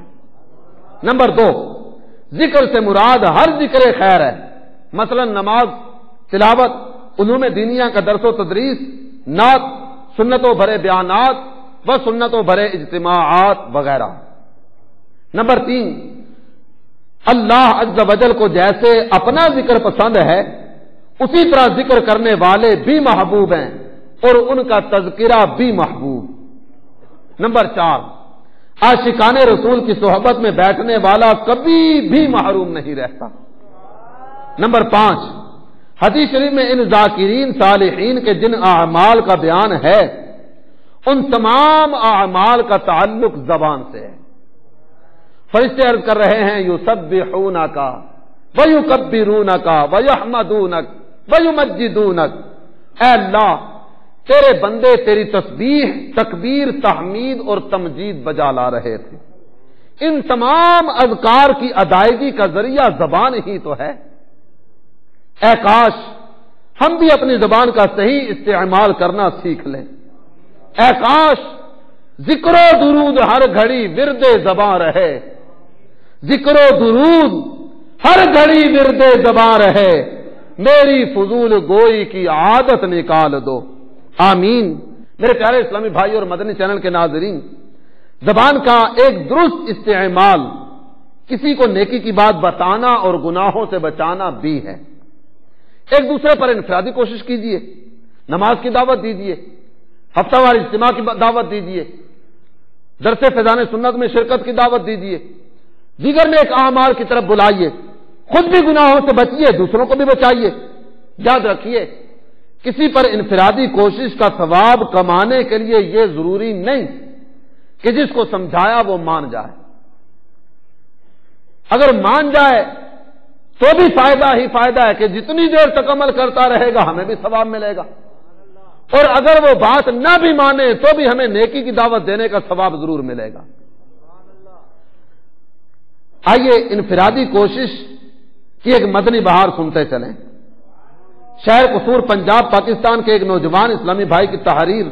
نمبر 2، ذکر سے مراد ہر ذکر خیر ہے، مثلا نماز، تلاوت، علوم دینیا کا درس و تدریس، نعت، سنتوں بھرے بیانات و سنتوں بھرے اجتماعات وغیرہ۔ نمبر 3، اللہ عز و جل کو جیسے اپنا ذکر پسند ہے اسی طرح ذکر کرنے والے بھی محبوب ہیں اور ان کا تذکرہ بھی محبوب۔ نمبر 4، عاشقان رسول کی صحبت میں بیٹھنے والا کبھی بھی محروم نہیں رہتا۔ نمبر 5، حدیث شریف میں ان ذاکرین صالحین کے جن اعمال کا بیان ہے ان تمام اعمال کا تعلق زبان سے ہے۔ فرشتے عرض کر رہے ہیں یسبحونک ویکبرونک ویحمدونک ویمجدونک، اے اللہ تیرے بندے تیری تسبیح، تکبیر، تحمید اور تمجید بجا لا رہے تھے۔ ان تمام اذکار کی ادائیگی کا ذریعہ زبان ہی تو ہے۔ اے کاش ہم بھی اپنی زبان کا صحیح استعمال کرنا سیکھ لیں۔ اے کاش ذکر و درود ہر گھڑی ورد زباں رہے، ذکر و درود ہر گھڑی ورد زباں رہے، میری فضول گوئی کی عادت نکال دو، آمین۔ میرے پیارے اسلامی بھائی اور مدنی چینل کے ناظرین، زبان کا ایک درست استعمال کسی کو نیکی کی بات بتانا اور گناہوں سے بچانا بھی ہے۔ ایک دوسرے پر انفرادی کوشش کیجیے، نماز کی دعوت دیجیے، ہفتہ وار اجتماع کی دعوت دیجیے، درس فیضان سنت میں شرکت کی دعوت دیجیے، دیگر نیک اعمال کی طرف بلائیے، خود بھی گناہوں سے بچیے، دوسروں کو بھی بچائیے۔ یاد رکھیے کسی پر انفرادی کوشش کا ثواب کمانے کے لیے یہ ضروری نہیں کہ جس کو سمجھایا وہ مان جائے۔ اگر مان جائے تو بھی فائدہ ہی فائدہ ہے کہ جتنی دیر تک عمل کرتا رہے گا ہمیں بھی ثواب ملے گا، اور اگر وہ بات نہ بھی مانے تو بھی ہمیں نیکی کی دعوت دینے کا ثواب ضرور ملے گا۔ آئیے انفرادی کوشش کی ایک مدنی بہار سنتے چلیں۔ شہر قصور پنجاب پاکستان کے ایک نوجوان اسلامی بھائی کی تحریر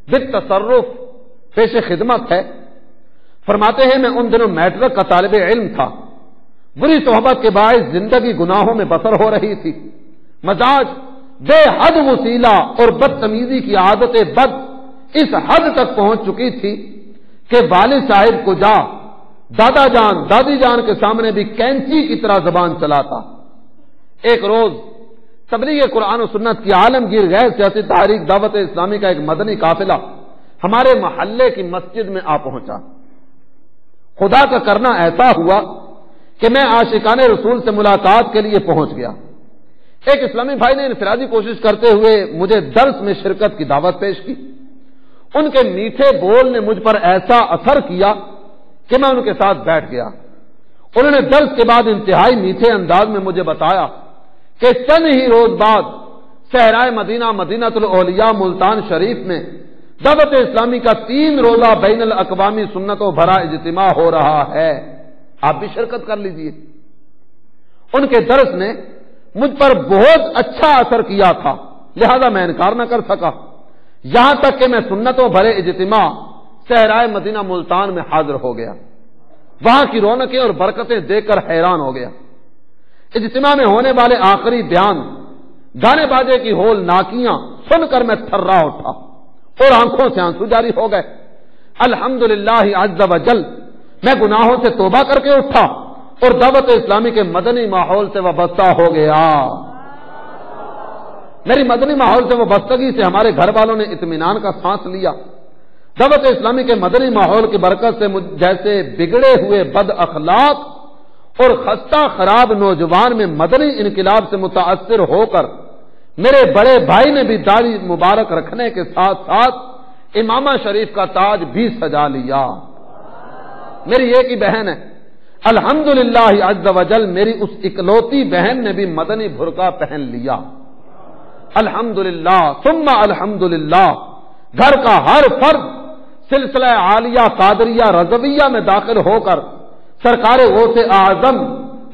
بالتصرف پیش خدمت ہے۔ فرماتے ہیں میں ان دنوں میٹرک کا طالب علم تھا، بری صحبت کے باعث زندگی گناہوں میں بسر ہو رہی تھی، مزاج بے حد وسیلہ اور بدتمیزی کی عادت بد اس حد تک پہنچ چکی تھی کہ والد صاحب کو جا دادا جان دادی جان کے سامنے بھی کینچی کی طرح زبان چلاتا۔ ایک روز تبلیغ قرآن و سنت کی عالمگیر غیر سیاسی تحریک دعوت اسلامی کا ایک مدنی قافلہ ہمارے محلے کی مسجد میں آ پہنچا۔ خدا کا کرنا ایسا ہوا کہ میں عاشقان رسول سے ملاقات کے لیے پہنچ گیا۔ ایک اسلامی بھائی نے انفرادی کوشش کرتے ہوئے مجھے درس میں شرکت کی دعوت پیش کی۔ ان کے میٹھے بول نے مجھ پر ایسا اثر کیا کہ میں ان کے ساتھ بیٹھ گیا۔ انہوں نے درس کے بعد انتہائی میٹھے انداز میں مجھے بتایا کہ چند ہی روز بعد صحرائے مدینہ مدینۃ الاولیاء ملتان شریف میں دعوت اسلامی کا 3 روزہ بین الاقوامی سنتوں بھرا اجتماع ہو رہا ہے، آپ بھی شرکت کر لیجئے۔ ان کے درس نے مجھ پر بہت اچھا اثر کیا تھا، لہذا میں انکار نہ کر سکا، یہاں تک کہ میں سنتوں بھرے اجتماع صحرائے مدینہ ملتان میں حاضر ہو گیا۔ وہاں کی رونقیں اور برکتیں دیکھ کر حیران ہو گیا۔ اجتماع میں ہونے والے آخری بیان، گانے باجے کی ہول ناکیاں سن کر میں تھرا اٹھا اور آنکھوں سے آنسو جاری ہو گئے۔ الحمدللہ عز و جل میں گناہوں سے توبہ کر کے اٹھا اور دعوت اسلامی کے مدنی ماحول سے وابستہ ہو گیا۔ میری مدنی ماحول سے وابستگی سے ہمارے گھر والوں نے اطمینان کا سانس لیا۔ دعوت اسلامی کے مدنی ماحول کی برکت سے جیسے بگڑے ہوئے بد اخلاق اور خستہ خراب نوجوان میں مدنی انقلاب سے متاثر ہو کر میرے بڑے بھائی نے بھی داڑھی مبارک رکھنے کے ساتھ ساتھ امامہ شریف کا تاج بھی سجا لیا۔ میری ایک ہی بہن ہے، الحمدللہ عز وجل میری اس اکلوتی بہن نے بھی مدنی برقع پہن لیا، الحمدللہ ثم الحمدللہ۔ گھر کا ہر فرد سلسلہ عالیہ قادریہ رضویہ میں داخل ہو کر سرکار غوث اعظم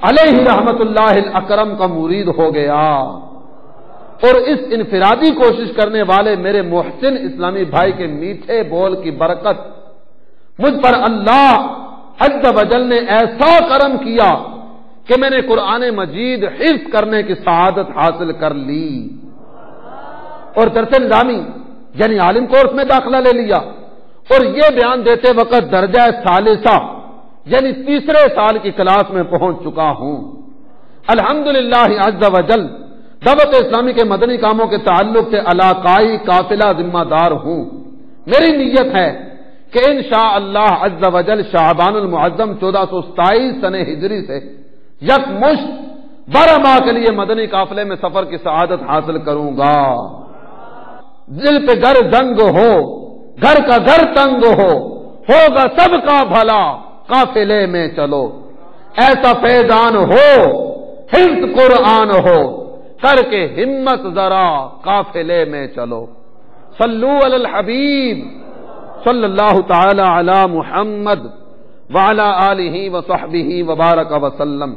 علیہ رحمت اللہ الاکرم کا مرید ہو گیا، اور اس انفرادی کوشش کرنے والے میرے محسن اسلامی بھائی کے میٹھے بول کی برکت مجھ پر اللہ عز وجل نے ایسا کرم کیا کہ میں نے قرآن مجید حفظ کرنے کی سعادت حاصل کر لی، اور درس نظامی یعنی عالم کورس میں داخلہ لے لیا، اور یہ بیان دیتے وقت درجہ ثالثہ یعنی تیسرے سال کی کلاس میں پہنچ چکا ہوں۔ الحمدللہ عز وجل دعوت اسلامی کے مدنی کاموں کے تعلق سے علاقائی قافلہ ذمہ دار ہوں۔ میری نیت ہے کہ انشاءاللہ عز وجل شعبان المعظم 1427 سنہ ہجری سے یکمشت 12 ماہ کے لیے مدنی قافلے میں سفر کی سعادت حاصل کروں گا۔ دل پہ گر زنگ ہو، گھر کا گھر تنگ ہوگا سب کا بھلا، قافلے میں چلو ایسا فیضان ہو، حفظ قرآن ہو، کر کے ہمت ذرا قافلے میں چلو۔ صلو علی الحبیب صلی اللہ تعالی علی محمد وعلی آلہ وصحبہ وبارک وسلم۔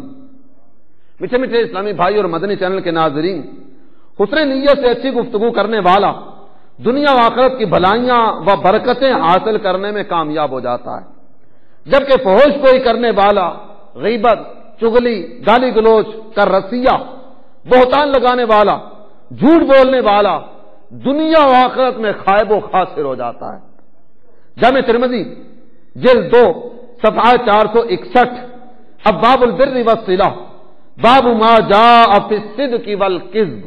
میٹھے میٹھے اسلامی بھائی اور مدنی چینل کے ناظرین، حسن نیت سے اچھی گفتگو کرنے والا دنیا و آخرت کی بھلائیاں و برکتیں حاصل کرنے میں کامیاب ہو جاتا ہے، جبکہ فحش کوئی کرنے والا، غیبت، چغلی، گالی گلوچ کا رسیہ، بہتان لگانے والا، جھوٹ بولنے والا دنیا و آخرت میں خائب و خاسر ہو جاتا ہے۔ جامع ترمذی جلد 2 صفحہ 461، ابواب البر والصلہ، باب ما جاء فی الصدق والکذب۔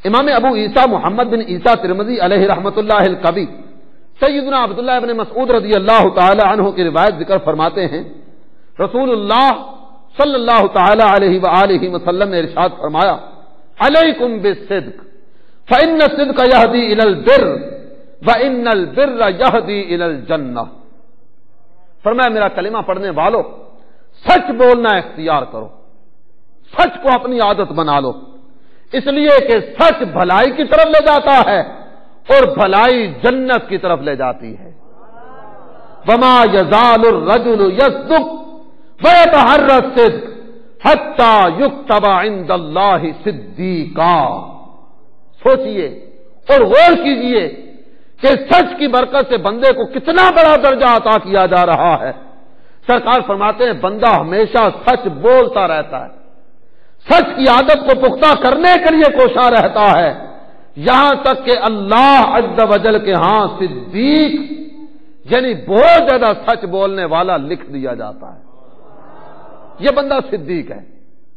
امام ابو عیسیٰ محمد بن عیسیٰ ترمذی علیہ رحمت اللہ الکبی سیدنا عبداللہ بن مسعود رضی اللہ تعالی عنہ کی روایت ذکر فرماتے ہیں، رسول اللہ صلی اللہ تعالی علیہ وآلہ وسلم نے ارشاد فرمایا، علیکم بالصدق فإن الصدق یہدی الی البر وإن البر یہدی الی الجنہ۔ فرمایا میرا کلمہ پڑھنے والو، سچ بولنا اختیار کرو، سچ کو اپنی عادت بنا لو، اس لیے کہ سچ بھلائی کی طرف لے جاتا ہے اور بھلائی جنت کی طرف لے جاتی ہے۔ وما یزال الرجل یصدق ویتحری الصدق حتی یکتب عند اللہ صدیقا۔ سوچئے اور غور کیجئے کہ سچ کی برکت سے بندے کو کتنا بڑا درجہ عطا کیا جا رہا ہے۔ سرکار فرماتے ہیں بندہ ہمیشہ سچ بولتا رہتا ہے، سچ کی عادت کو پختہ کرنے کے لیے کوشاں رہتا ہے، یہاں تک کہ اللہ عز وجل کے ہاں صدیق یعنی بہت زیادہ سچ بولنے والا لکھ دیا جاتا ہے۔ یہ بندہ صدیق ہے،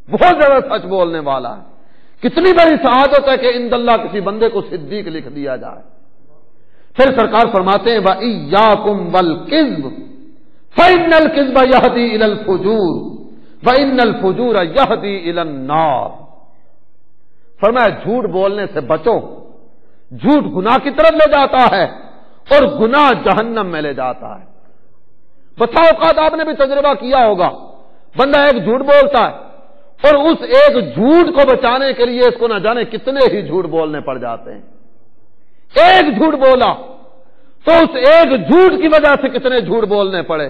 بہت زیادہ سچ بولنے والا ہے۔ کتنی بڑی سعادت ہے کہ عند اللہ کسی بندے کو صدیق لکھ دیا جائے۔ پھر سرکار فرماتے ہیں وَإِيَّاكُمْ وَالْكِذْبَ فَإِنَّ الْكِذْبَ يَهْدِي إِلَى الْفُجُورِ وَإِنَّ الْفُجُورَ يَهْدِي إِلَى النَّارِ۔ فرمایا جھوٹ بولنے سے بچو، جھوٹ گناہ کی طرف لے جاتا ہے اور گناہ جہنم میں لے جاتا ہے۔ بسا اوقات آپ نے بھی تجربہ کیا ہوگا، بندہ ایک جھوٹ بولتا ہے اور اس ایک جھوٹ کو بچانے کے لیے اس کو نہ جانے کتنے ہی جھوٹ بولنے پڑ جاتے ہیں۔ ایک جھوٹ بولا تو اس ایک جھوٹ کی وجہ سے کتنے جھوٹ بولنے پڑے۔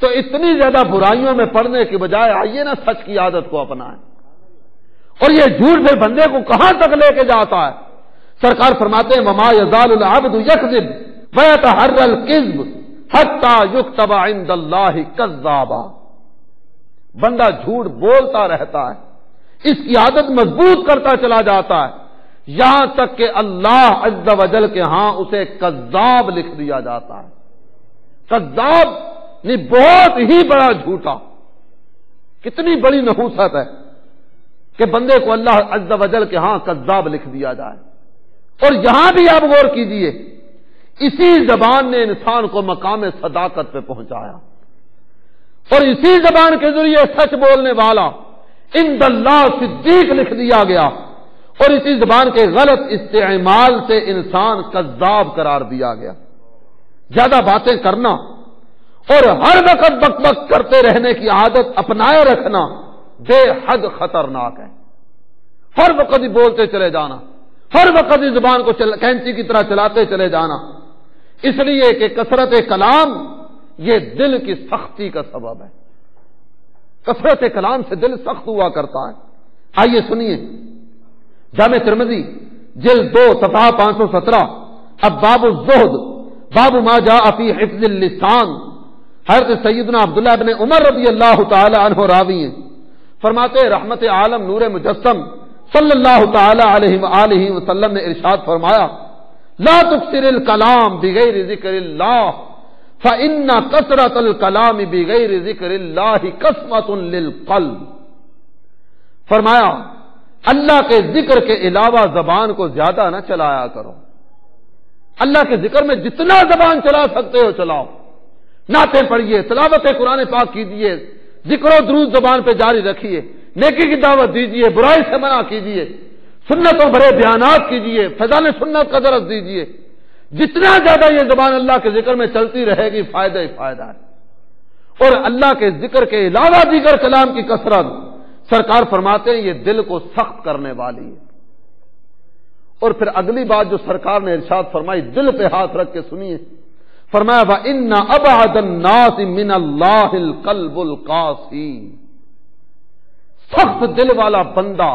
تو اتنی زیادہ برائیوں میں پڑنے کی بجائے آئیے نا سچ کی عادت کو اپنائیں۔ اور یہ جھوٹ پھر بندے کو کہاں تک لے کے جاتا ہے؟ سرکار فرماتے ہیں وما یزال العبد یکذب ویتحری الکذب حتی یکتب عند اللہ کذابا۔ بندہ جھوٹ بولتا رہتا ہے، اس کی عادت مضبوط کرتا چلا جاتا ہے، یہاں تک کہ اللہ عز وجل کے ہاں اسے کذاب لکھ دیا جاتا ہے۔ کذاب نے بہت ہی بڑا جھوٹا، کتنی بڑی نحوست ہے کہ بندے کو اللہ عز وجل کے ہاں کذاب لکھ دیا جائے۔ اور یہاں بھی آپ غور کیجئے، اسی زبان نے انسان کو مقام صداقت پہ پہنچایا، اور اسی زبان کے ذریعے سچ بولنے والا عند اللہ صدیق لکھ دیا گیا، اور اسی زبان کے غلط استعمال سے انسان کذاب قرار دیا گیا۔ زیادہ باتیں کرنا اور ہر وقت بک بک کرتے رہنے کی عادت اپنائے رکھنا بے حد خطرناک ہے۔ ہر وقت ہی بولتے چلے جانا، ہر وقت ہی زبان کو کینچی کی طرح چلاتے چلے جانا، اس لیے کہ کثرت کلام یہ دل کی سختی کا سبب ہے۔ کثرت کلام سے دل سخت ہوا کرتا ہے۔ آئیے سنیے، جامع ترمذی جلد 2 صفحہ 517، اب باب الزہد، باب ما جاء فی حفظ اللسان۔ حضرت سیدنا عبداللہ ابن عمر رضی اللہ تعالی عنہ راوی ہیں، فرماتے رحمت عالم نور مجسم صلی اللہ تعالی علیہ وآلہ وسلم نے ارشاد فرمایا، لا تکثر الکلام بغیر ذکر اللہ فإن کثرت الکلام بغیر ذکر اللہ قسمۃ للقلب۔ فرمایا اللہ کے ذکر کے علاوہ زبان کو زیادہ نہ چلایا کرو، اللہ کے ذکر میں جتنا زبان چلا سکتے ہو چلاؤ، نعتیں پڑھیے، تلاوت قرآن پاک کیجیے، ذکر و درود زبان پہ جاری رکھیے، نیکی کی دعوت دیجیے، برائی سے منع کیجیے، سنتوں بھرے بیانات کیجیے، فضائل سنت کا درس دیجیے۔ جتنا زیادہ یہ زبان اللہ کے ذکر میں چلتی رہے گی فائدہ ہی فائدہ ہے۔ اور اللہ کے ذکر کے علاوہ دیگر کلام کی کثرت، سرکار فرماتے ہیں یہ دل کو سخت کرنے والی ہے۔ اور پھر اگلی بات جو سرکار نے ارشاد فرمائی، دل پہ ہاتھ رکھ کے سنیے، فرمایا وَإِنَّ أَبْعَدَ النَّاسِ مِنَ اللَّهِ الْقَلْبُ الْقَاسِي۔ سخت دل والا بندہ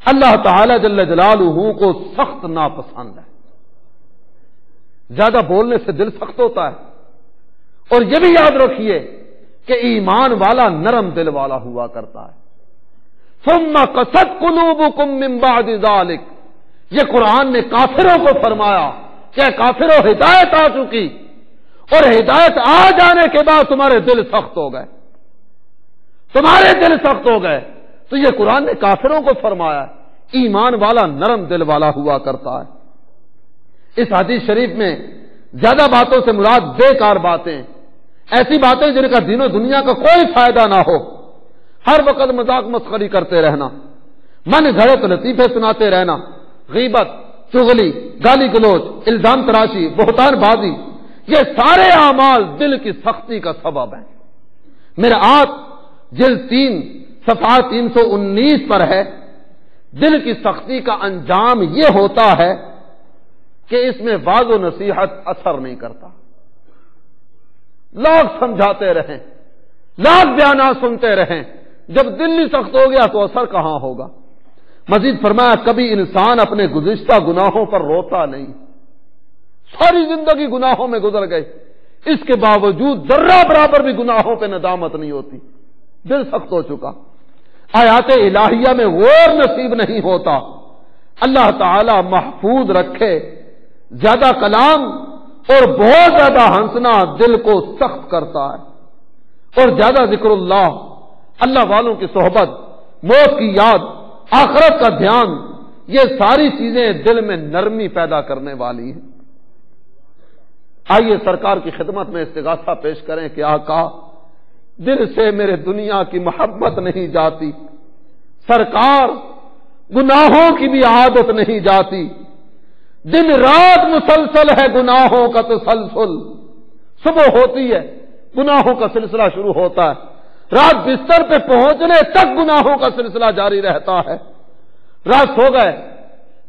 اللہ تعالی جل جلالہ کو سخت ناپسند ہے۔ زیادہ بولنے سے دل سخت ہوتا ہے۔ اور یہ بھی یاد رکھیے کہ ایمان والا نرم دل والا ہوا کرتا ہے۔ ثُمَّ قَسَتْ قُلُوبُكُم مِّن بَعْدِ ذَلِكَ، یہ قرآن نے کافروں کو فرمایا کہ کافروں ہدایت آ چکی، اور ہدایت آ جانے کے بعد تمہارے دل سخت ہو گئے، تمہارے دل سخت ہو گئے۔ تو یہ قرآن نے کافروں کو فرمایا، ایمان والا نرم دل والا ہوا کرتا ہے۔ اس حدیث شریف میں زیادہ باتوں سے مراد بیکار باتیں، ایسی باتیں جن کا دین و دنیا کا کوئی فائدہ نہ ہو، ہر وقت مذاق مسخری کرتے رہنا، من گھڑت لطیفے سناتے رہنا، غیبت، چغلی، گالی گلوچ، الزام تراشی، بہتان بازی، یہ سارے اعمال دل کی سختی کا سبب ہیں۔ مرآت جلد 3 صفحہ 319 پر ہے، دل کی سختی کا انجام یہ ہوتا ہے کہ اس میں واعظ و نصیحت اثر نہیں کرتا، لوگ سمجھاتے رہیں، لاکھ بیانات سنتے رہیں، جب دل ہی سخت ہو گیا تو اثر کہاں ہوگا۔ مزید فرمایا کبھی انسان اپنے گزشتہ گناہوں پر روتا نہیں، ساری زندگی گناہوں میں گزر گئی، اس کے باوجود ذرہ برابر بھی گناہوں پہ ندامت نہیں ہوتی، دل سخت ہو چکا، آیات الہیہ میں غور نصیب نہیں ہوتا۔ اللہ تعالی محفوظ رکھے، زیادہ کلام اور بہت زیادہ ہنسنا دل کو سخت کرتا ہے، اور زیادہ ذکر اللہ، اللہ والوں کی صحبت، موت کی یاد، آخرت کا دھیان، یہ ساری چیزیں دل میں نرمی پیدا کرنے والی ہیں۔ آئیے سرکار کی خدمت میں استغاثہ پیش کریں کہ آقا دل سے میرے دنیا کی محبت نہیں جاتی، سرکار گناہوں کی بھی عادت نہیں جاتی، دن رات مسلسل ہے گناہوں کا تسلسل، صبح ہوتی ہے گناہوں کا سلسلہ شروع ہوتا ہے، رات بستر پہ پہنچنے تک گناہوں کا سلسلہ جاری رہتا ہے۔ رات سو گئے،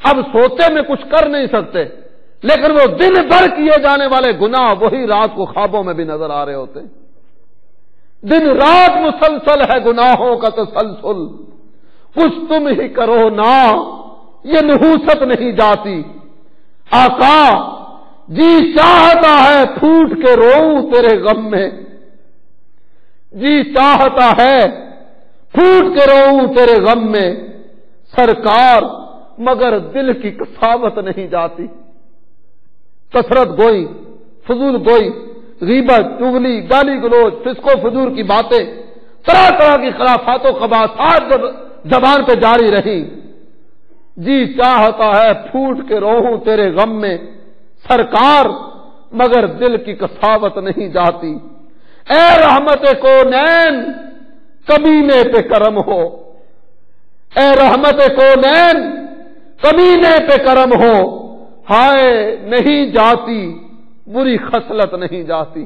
اب سوتے میں کچھ کر نہیں سکتے، لیکن وہ دن بھر کیے جانے والے گناہ وہی رات کو خوابوں میں بھی نظر آ رہے ہوتے ہیں۔ دن رات مسلسل ہے گناہوں کا تسلسل، کچھ تم ہی کرو نا یہ نحوست نہیں جاتی، آقا جی چاہتا ہے پھوٹ کے روؤں تیرے غم میں، جی چاہتا ہے پھوٹ کے روؤں تیرے غم میں، سرکار مگر دل کی کساوت نہیں جاتی۔ کثرت گوئی، فضول گوئی، غیبت، چغلی، گالی گلوچ، فسق و فجور کی باتیں، طرح طرح کی خرافات و خباثات جب زبان پہ جاری رہی، جی چاہتا ہے پھوٹ کے روؤں تیرے غم میں، سرکار مگر دل کی کساوت نہیں جاتی۔ اے رحمت کونین کمینے پہ کرم ہو، اے رحمت کونین کمینے پہ کرم ہو، ہائے نہیں جاتی بری خصلت نہیں جاتی۔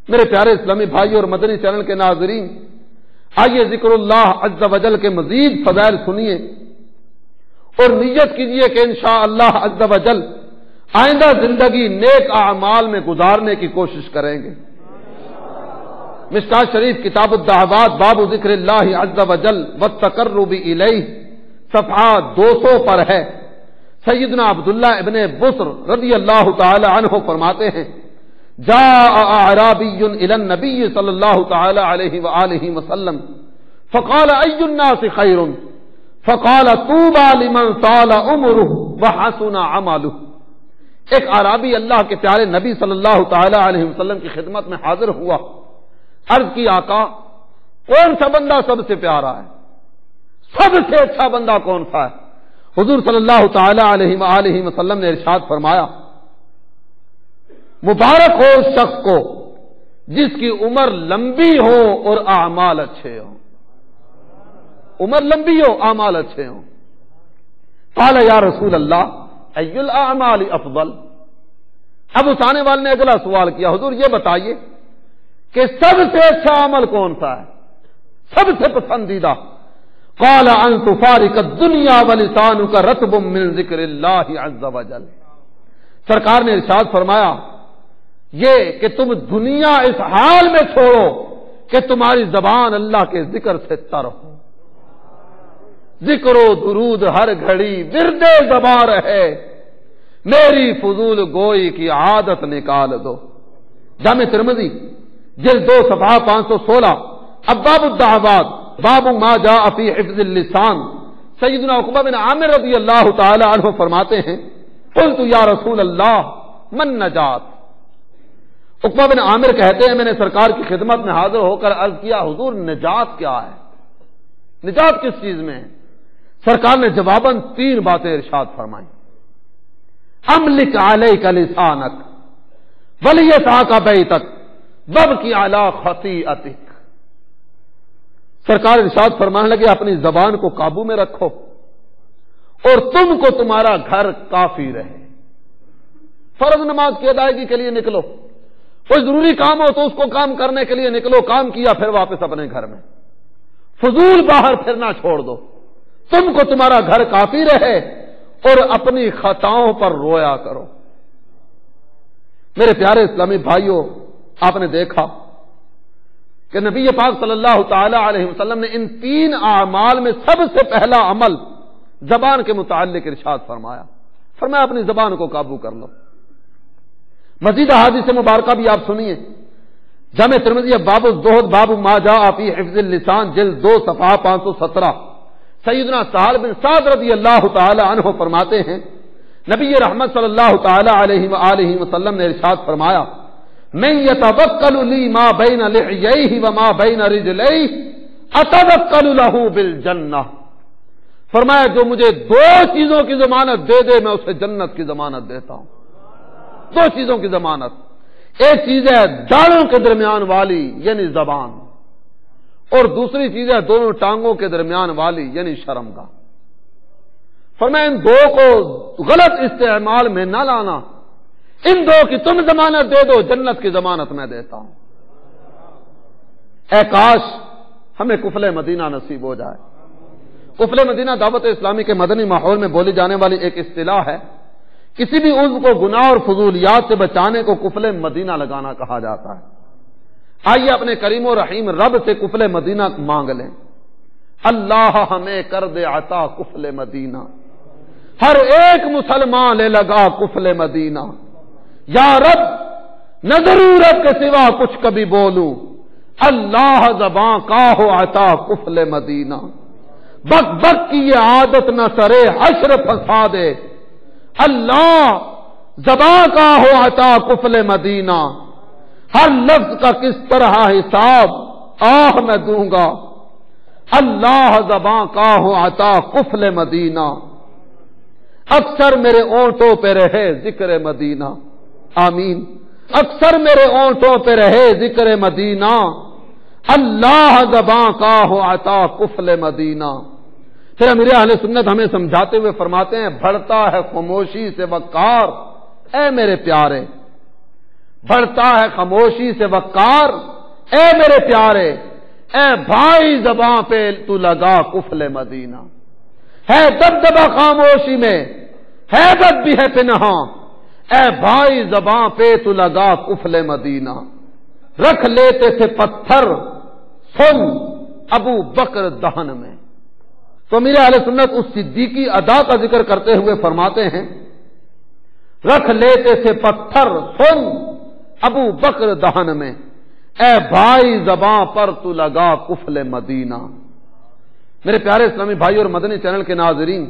میرے پیارے اسلامی بھائی اور مدنی چینل کے ناظرین، آئیے ذکر اللہ عز و جل کے مزید فضائل سنیے اور نیت کیجیے کہ انشاءاللہ عز و جل آئندہ زندگی نیک اعمال میں گزارنے کی کوشش کریں گے۔ مشکات شریف کتاب الدعوات باب ذکر اللہ عز و جل والتقرب الیہ صفحہ 200 پر ہے۔ سیدنا عبداللہ ابن بصر رضی اللہ تعالی عنہ فرماتے ہیں، جاء اعرابی الی النبی صلی اللہ تعالی علیہ وآلہ وسلم فقال ای الناس خیر فقال طوبى لمن طال عمره وحسن عمله۔ ایک اعرابی اللہ کے پیارے نبی صلی اللہ تعالی علیہ وسلم کی خدمت میں حاضر ہوا، عرض کی آقا کون سا بندہ سب سے پیارا ہے، سب سے اچھا بندہ کون سا ہے؟ حضور صلی اللہ تعالی علیہ وآلہ وسلم نے ارشاد فرمایا، مبارک ہو اس شخص کو جس کی عمر لمبی ہو اور اعمال اچھے ہوں، عمر لمبی ہو اعمال اچھے ہوں۔ قال یا رسول اللہ ای الاعمال افضل۔ اب اس آنے والے نے اگلا سوال کیا، حضور یہ بتائیے کہ سب سے اچھا عمل کون سا ہے، سب سے پسندیدہ؟ قال ان تفارق الدنیا ولسانک رطب من ذکر اللہ عز وجل۔ سرکار نے ارشاد فرمایا یہ کہ تم دنیا اس حال میں چھوڑو کہ تمہاری زبان اللہ کے ذکر سے تر ہو، ذکر و درود ہر گھڑی ورد زبان رہے، میری فضول گوئی کی عادت نکال دو۔ جامع ترمذی جلد 2 صفحہ 516 ابواب الدعوات باب ما جاء فی حفظ اللسان۔ سیدنا عقبہ بن عامر رضی اللہ تعالی عنہ فرماتے ہیں، قلت یا رسول اللہ من نجات۔ عقبہ بن عامر کہتے ہیں میں نے سرکار کی خدمت میں حاضر ہو کر عرض کیا، حضور نجات کیا ہے، نجات کس چیز میں ہے؟ سرکار نے جواباً 3 باتیں ارشاد فرمائیں، املک علیک لسانک ولیسعک بیتک وابکی علی خطیئتک۔ سرکار ارشاد فرمانے لگے اپنی زبان کو قابو میں رکھو اور تم کو تمہارا گھر کافی رہے۔ فرض نماز کی ادائیگی کے لیے نکلو، کوئی ضروری کام ہو تو اس کو کام کرنے کے لیے نکلو، کام کیا پھر واپس اپنے گھر میں، فضول باہر پھرنا چھوڑ دو، تم کو تمہارا گھر کافی رہے اور اپنی خطاؤں پر رویا کرو۔ میرے پیارے اسلامی بھائیوں، آپ نے دیکھا کہ نبی پاک صلی اللہ تعالی علیہ وسلم نے ان 3 اعمال میں سب سے پہلا عمل زبان کے متعلق ارشاد فرمایا اپنی زبان کو قابو کر لو۔ مزید احادیث مبارکہ بھی آپ سنیے، جامع ترمذی باب الزہد باب ما جاء فی حفظ اللسان جلد 2 صفحہ 517 سیدنا سہل بن سعد رضی اللہ تعالی عنہ فرماتے ہیں، نبی رحمت صلی اللہ تعالی علیہ وآلہ وسلم نے ارشاد فرمایا، من یتوکل لی ما بین لحییہ وما بین رجلیہ اتوکل لہ بالجنہ۔ فرمایا جو مجھے 2 چیزوں کی ضمانت دے دے میں اسے جنت کی ضمانت دیتا ہوں۔ 2 چیزوں کی ضمانت، ایک چیز ہے داڑھوں کے درمیان والی یعنی زبان، اور دوسری چیز ہے دونوں ٹانگوں کے درمیان والی یعنی شرمگاہ۔ فرمایا ان 2 کو غلط استعمال میں نہ لانا، ان 2 کی تم ضمانت دے دو، جنت کی ضمانت میں دیتا ہوں۔ اے کاش ہمیں کفل مدینہ نصیب ہو جائے۔ کفل مدینہ دعوت اسلامی کے مدنی ماحول میں بولی جانے والی ایک اصطلاح ہے، کسی بھی عضو کو گناہ اور فضولیات سے بچانے کو کفل مدینہ لگانا کہا جاتا ہے۔ آئیے اپنے کریم و رحیم رب سے کفل مدینہ مانگ لیں، اللہ ہمیں کر دے عطا کفل مدینہ، ہر ایک مسلمان لے لگا کفل مدینہ، یا رب نہ ضرورت کے سوا کچھ کبھی بولوں، اللہ زباں کا ہو عطا کفل مدینہ، بک بک کی یہ عادت نہ سرے حشر پھنسا دے، اللہ زباں کا ہو عطا کفل مدینہ، ہر لفظ کا کس طرح حساب آہ میں دوں گا، اللہ زباں کا ہو عطا کفل مدینہ، اکثر میرے اونٹوں پہ رہے ذکر مدینہ، آمین، اکثر میرے اونٹوں پہ رہے ذکر مدینہ، اللہ زباں کا ہو عطا کفل مدینہ۔ پھر امیر اہل سنت ہمیں سمجھاتے ہوئے فرماتے ہیں، بڑھتا ہے خاموشی سے وقار، اے میرے پیارے بڑھتا ہے خاموشی سے وقار، اے میرے پیارے، اے بھائی زباں پہ تو لگا کفل مدینہ، ہے دبدبا خاموشی میں، ہیبت بھی ہے پنہاں، اے بھائی زباں پہ تو لگا کفل مدینہ، رکھ لیتے تھے پتھر سن ابو بکر دہن میں۔ تو میرے اہل سنت اس صدیقی ادا کا ذکر کرتے ہوئے فرماتے ہیں، رکھ لیتے تھے پتھر سن ابو بکر دہن میں، اے بھائی زباں پر تو لگا کفل مدینہ۔ میرے پیارے اسلامی بھائی اور مدنی چینل کے ناظرین،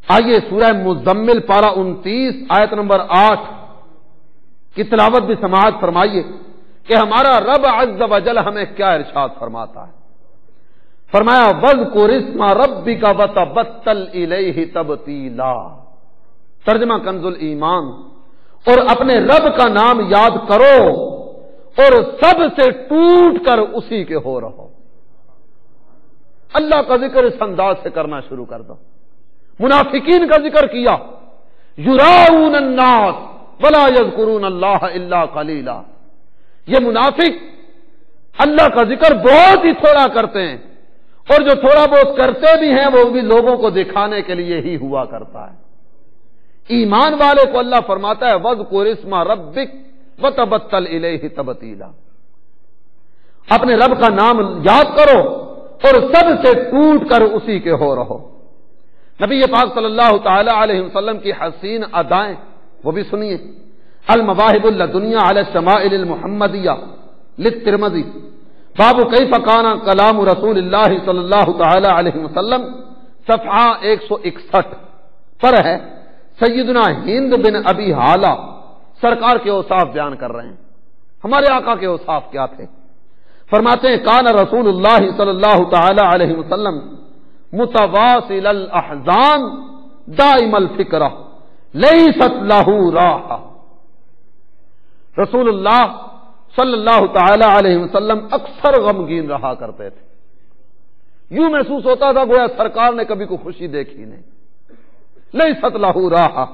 آئیے سورہ مزمل پارہ 29 آیت نمبر 8 کی تلاوت بھی سماعت فرمائیے کہ ہمارا رب عز و جل ہمیں کیا ارشاد فرماتا ہے۔ فرمایا وَاذْكُرِ اسْمَ رَبِّكَ وَتَبَتَّلْ إِلَيْهِ تَبْتِيلًا، ترجمہ کنز الایمان، اور اپنے رب کا نام یاد کرو اور سب سے ٹوٹ کر اسی کے ہو رہو۔ اللہ کا ذکر اس انداز سے کرنا شروع کر دو۔ منافقین کا ذکر کیا، یراؤن الناس ولا یذکرون اللہ الا قلیلا، یہ منافق اللہ کا ذکر بہت ہی تھوڑا کرتے ہیں، اور جو تھوڑا بہت کرتے بھی ہیں وہ بھی لوگوں کو دکھانے کے لیے ہی ہوا کرتا ہے۔ ایمان والے کو اللہ فرماتا ہے وَاذْكُرِ اسْمَ رَبِّكَ وَتَبَتَّلْ إِلَيْهِ تَبْتِيلًا، اپنے رب کا نام یاد کرو اور سب سے ٹوٹ کر اسی کے ہو رہو۔ نبی پاک صلی اللہ تعالی علیہ وسلم کی حسین ادائیں وہ بھی سنیے۔ المواہب اللدنیہ علی الشمائل المحمدیہ للترمذی، باب کیف کان کلام رسول اللہ صلی اللہ تعالی علیہ وسلم، صفحہ 161 پر ہے۔ سیدنا ہند بن ابی حالہ سرکار کے اوصاف بیان کر رہے ہیں، ہمارے آقا کے اوصاف کیا تھے؟ فرماتے ہیں کان رسول اللہ صلی اللہ تعالی علیہ وسلم متواصل الاحزان دائم الفکرہ لیست لہ راحہ، رسول اللہ صلی اللہ تعالی علیہ وسلم اکثر غمگین رہا کرتے تھے، یوں محسوس ہوتا تھا گویا سرکار نے کبھی کوئی خوشی دیکھی نہیں۔ لیست لہ راحہ،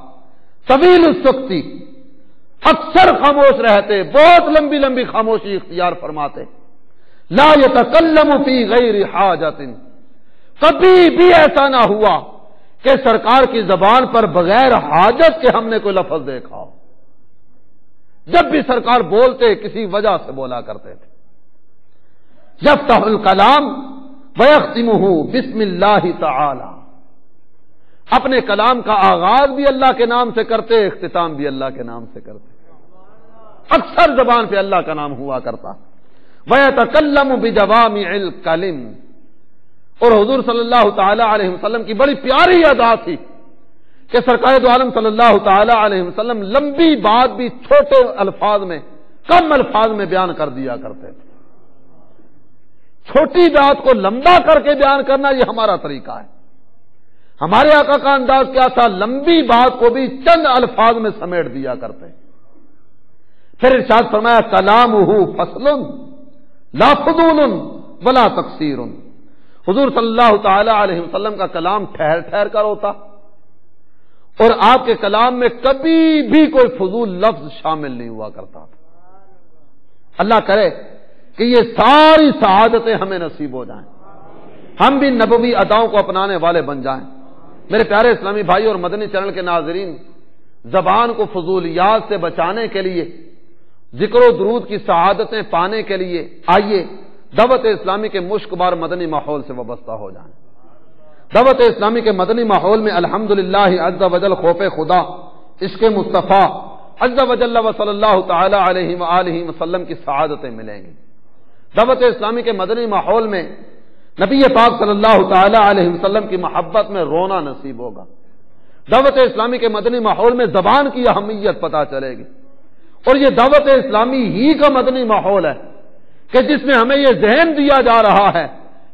طویل السکتی، اکثر خاموش رہتے، بہت لمبی لمبی خاموشی اختیار فرماتے، لا یتکلم فی غیر حاجت، کبھی بھی ایسا نہ ہوا کہ سرکار کی زبان پر بغیر حاجت کے ہم نے کوئی لفظ دیکھا ہو، جب بھی سرکار بولتے کسی وجہ سے بولا کرتے تھے۔ یفتح الکلام ویختمہ بسم اللہ تعالی، اپنے کلام کا آغاز بھی اللہ کے نام سے کرتے، اختتام بھی اللہ کے نام سے کرتے، اکثر زبان پہ اللہ کا نام ہوا کرتا۔ وَيَتَكَلَّمُ بِجَوَامِعِ الْكَلِمِ، اور حضور صلی اللہ تعالی علیہ وسلم کی بڑی پیاری ادا تھی کہ سرکار دو عالم صلی اللہ تعالی علیہ وسلم لمبی بات بھی چھوٹے الفاظ میں، کم الفاظ میں بیان کر دیا کرتے تھے۔ چھوٹی بات کو لمبا کر کے بیان کرنا یہ ہمارا طریقہ ہے۔ ہمارے آقا کا انداز کیا تھا؟ لمبی بات کو بھی چند الفاظ میں سمیٹ دیا کرتے۔ پھر ارشاد فرمایا کلامہ فصل لا فضول ولا تقصیر، حضور صلی اللہ تعالی علیہ وسلم کا کلام ٹھہر ٹھہر کر ہوتا، اور آپ کے کلام میں کبھی بھی کوئی فضول لفظ شامل نہیں ہوا کرتا تھا۔ اللہ کرے کہ یہ ساری سعادتیں ہمیں نصیب ہو جائیں، ہم بھی نبوی اداؤں کو اپنانے والے بن جائیں۔ میرے پیارے اسلامی بھائی اور مدنی چینل کے ناظرین، زبان کو فضولیات سے بچانے کے لیے، ذکر و درود کی سعادتیں پانے کے لیے، آئیے دعوت اسلامی کے مشک بار مدنی ماحول سے وابستہ ہو جائیں۔ دعوت اسلامی کے مدنی ماحول میں الحمدللہ عز و جل خوف خدا، عشق مصطفیٰ عز و جل و صلی اللہ تعالی علیہ وآلہ وسلم کی سعادتیں ملیں گی۔ دعوت اسلامی کے مدنی ماحول میں نبی پاک صلی اللہ تعالی علیہ وسلم کی محبت میں رونا نصیب ہوگا۔ دعوت اسلامی کے مدنی ماحول میں زبان کی اہمیت پتہ چلے گی، اور یہ دعوت اسلامی ہی کا مدنی ماحول ہے کہ جس میں ہمیں یہ ذہن دیا جا رہا ہے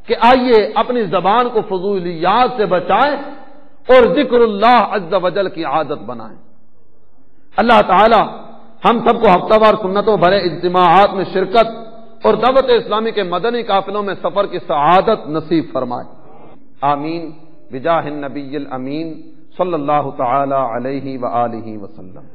کہ آئیے اپنی زبان کو فضولیات سے بچائیں اور ذکر اللہ عز و جل کی عادت بنائیں۔ اللہ تعالی ہم سب کو ہفتہ وار سنتوں بھرے اجتماعات میں شرکت اور دعوت اسلامی کے مدنی قافلوں میں سفر کی سعادت نصیب فرمائے، آمین بجاہ النبی الامین صلی اللہ تعالی علیہ وآلہ وسلم۔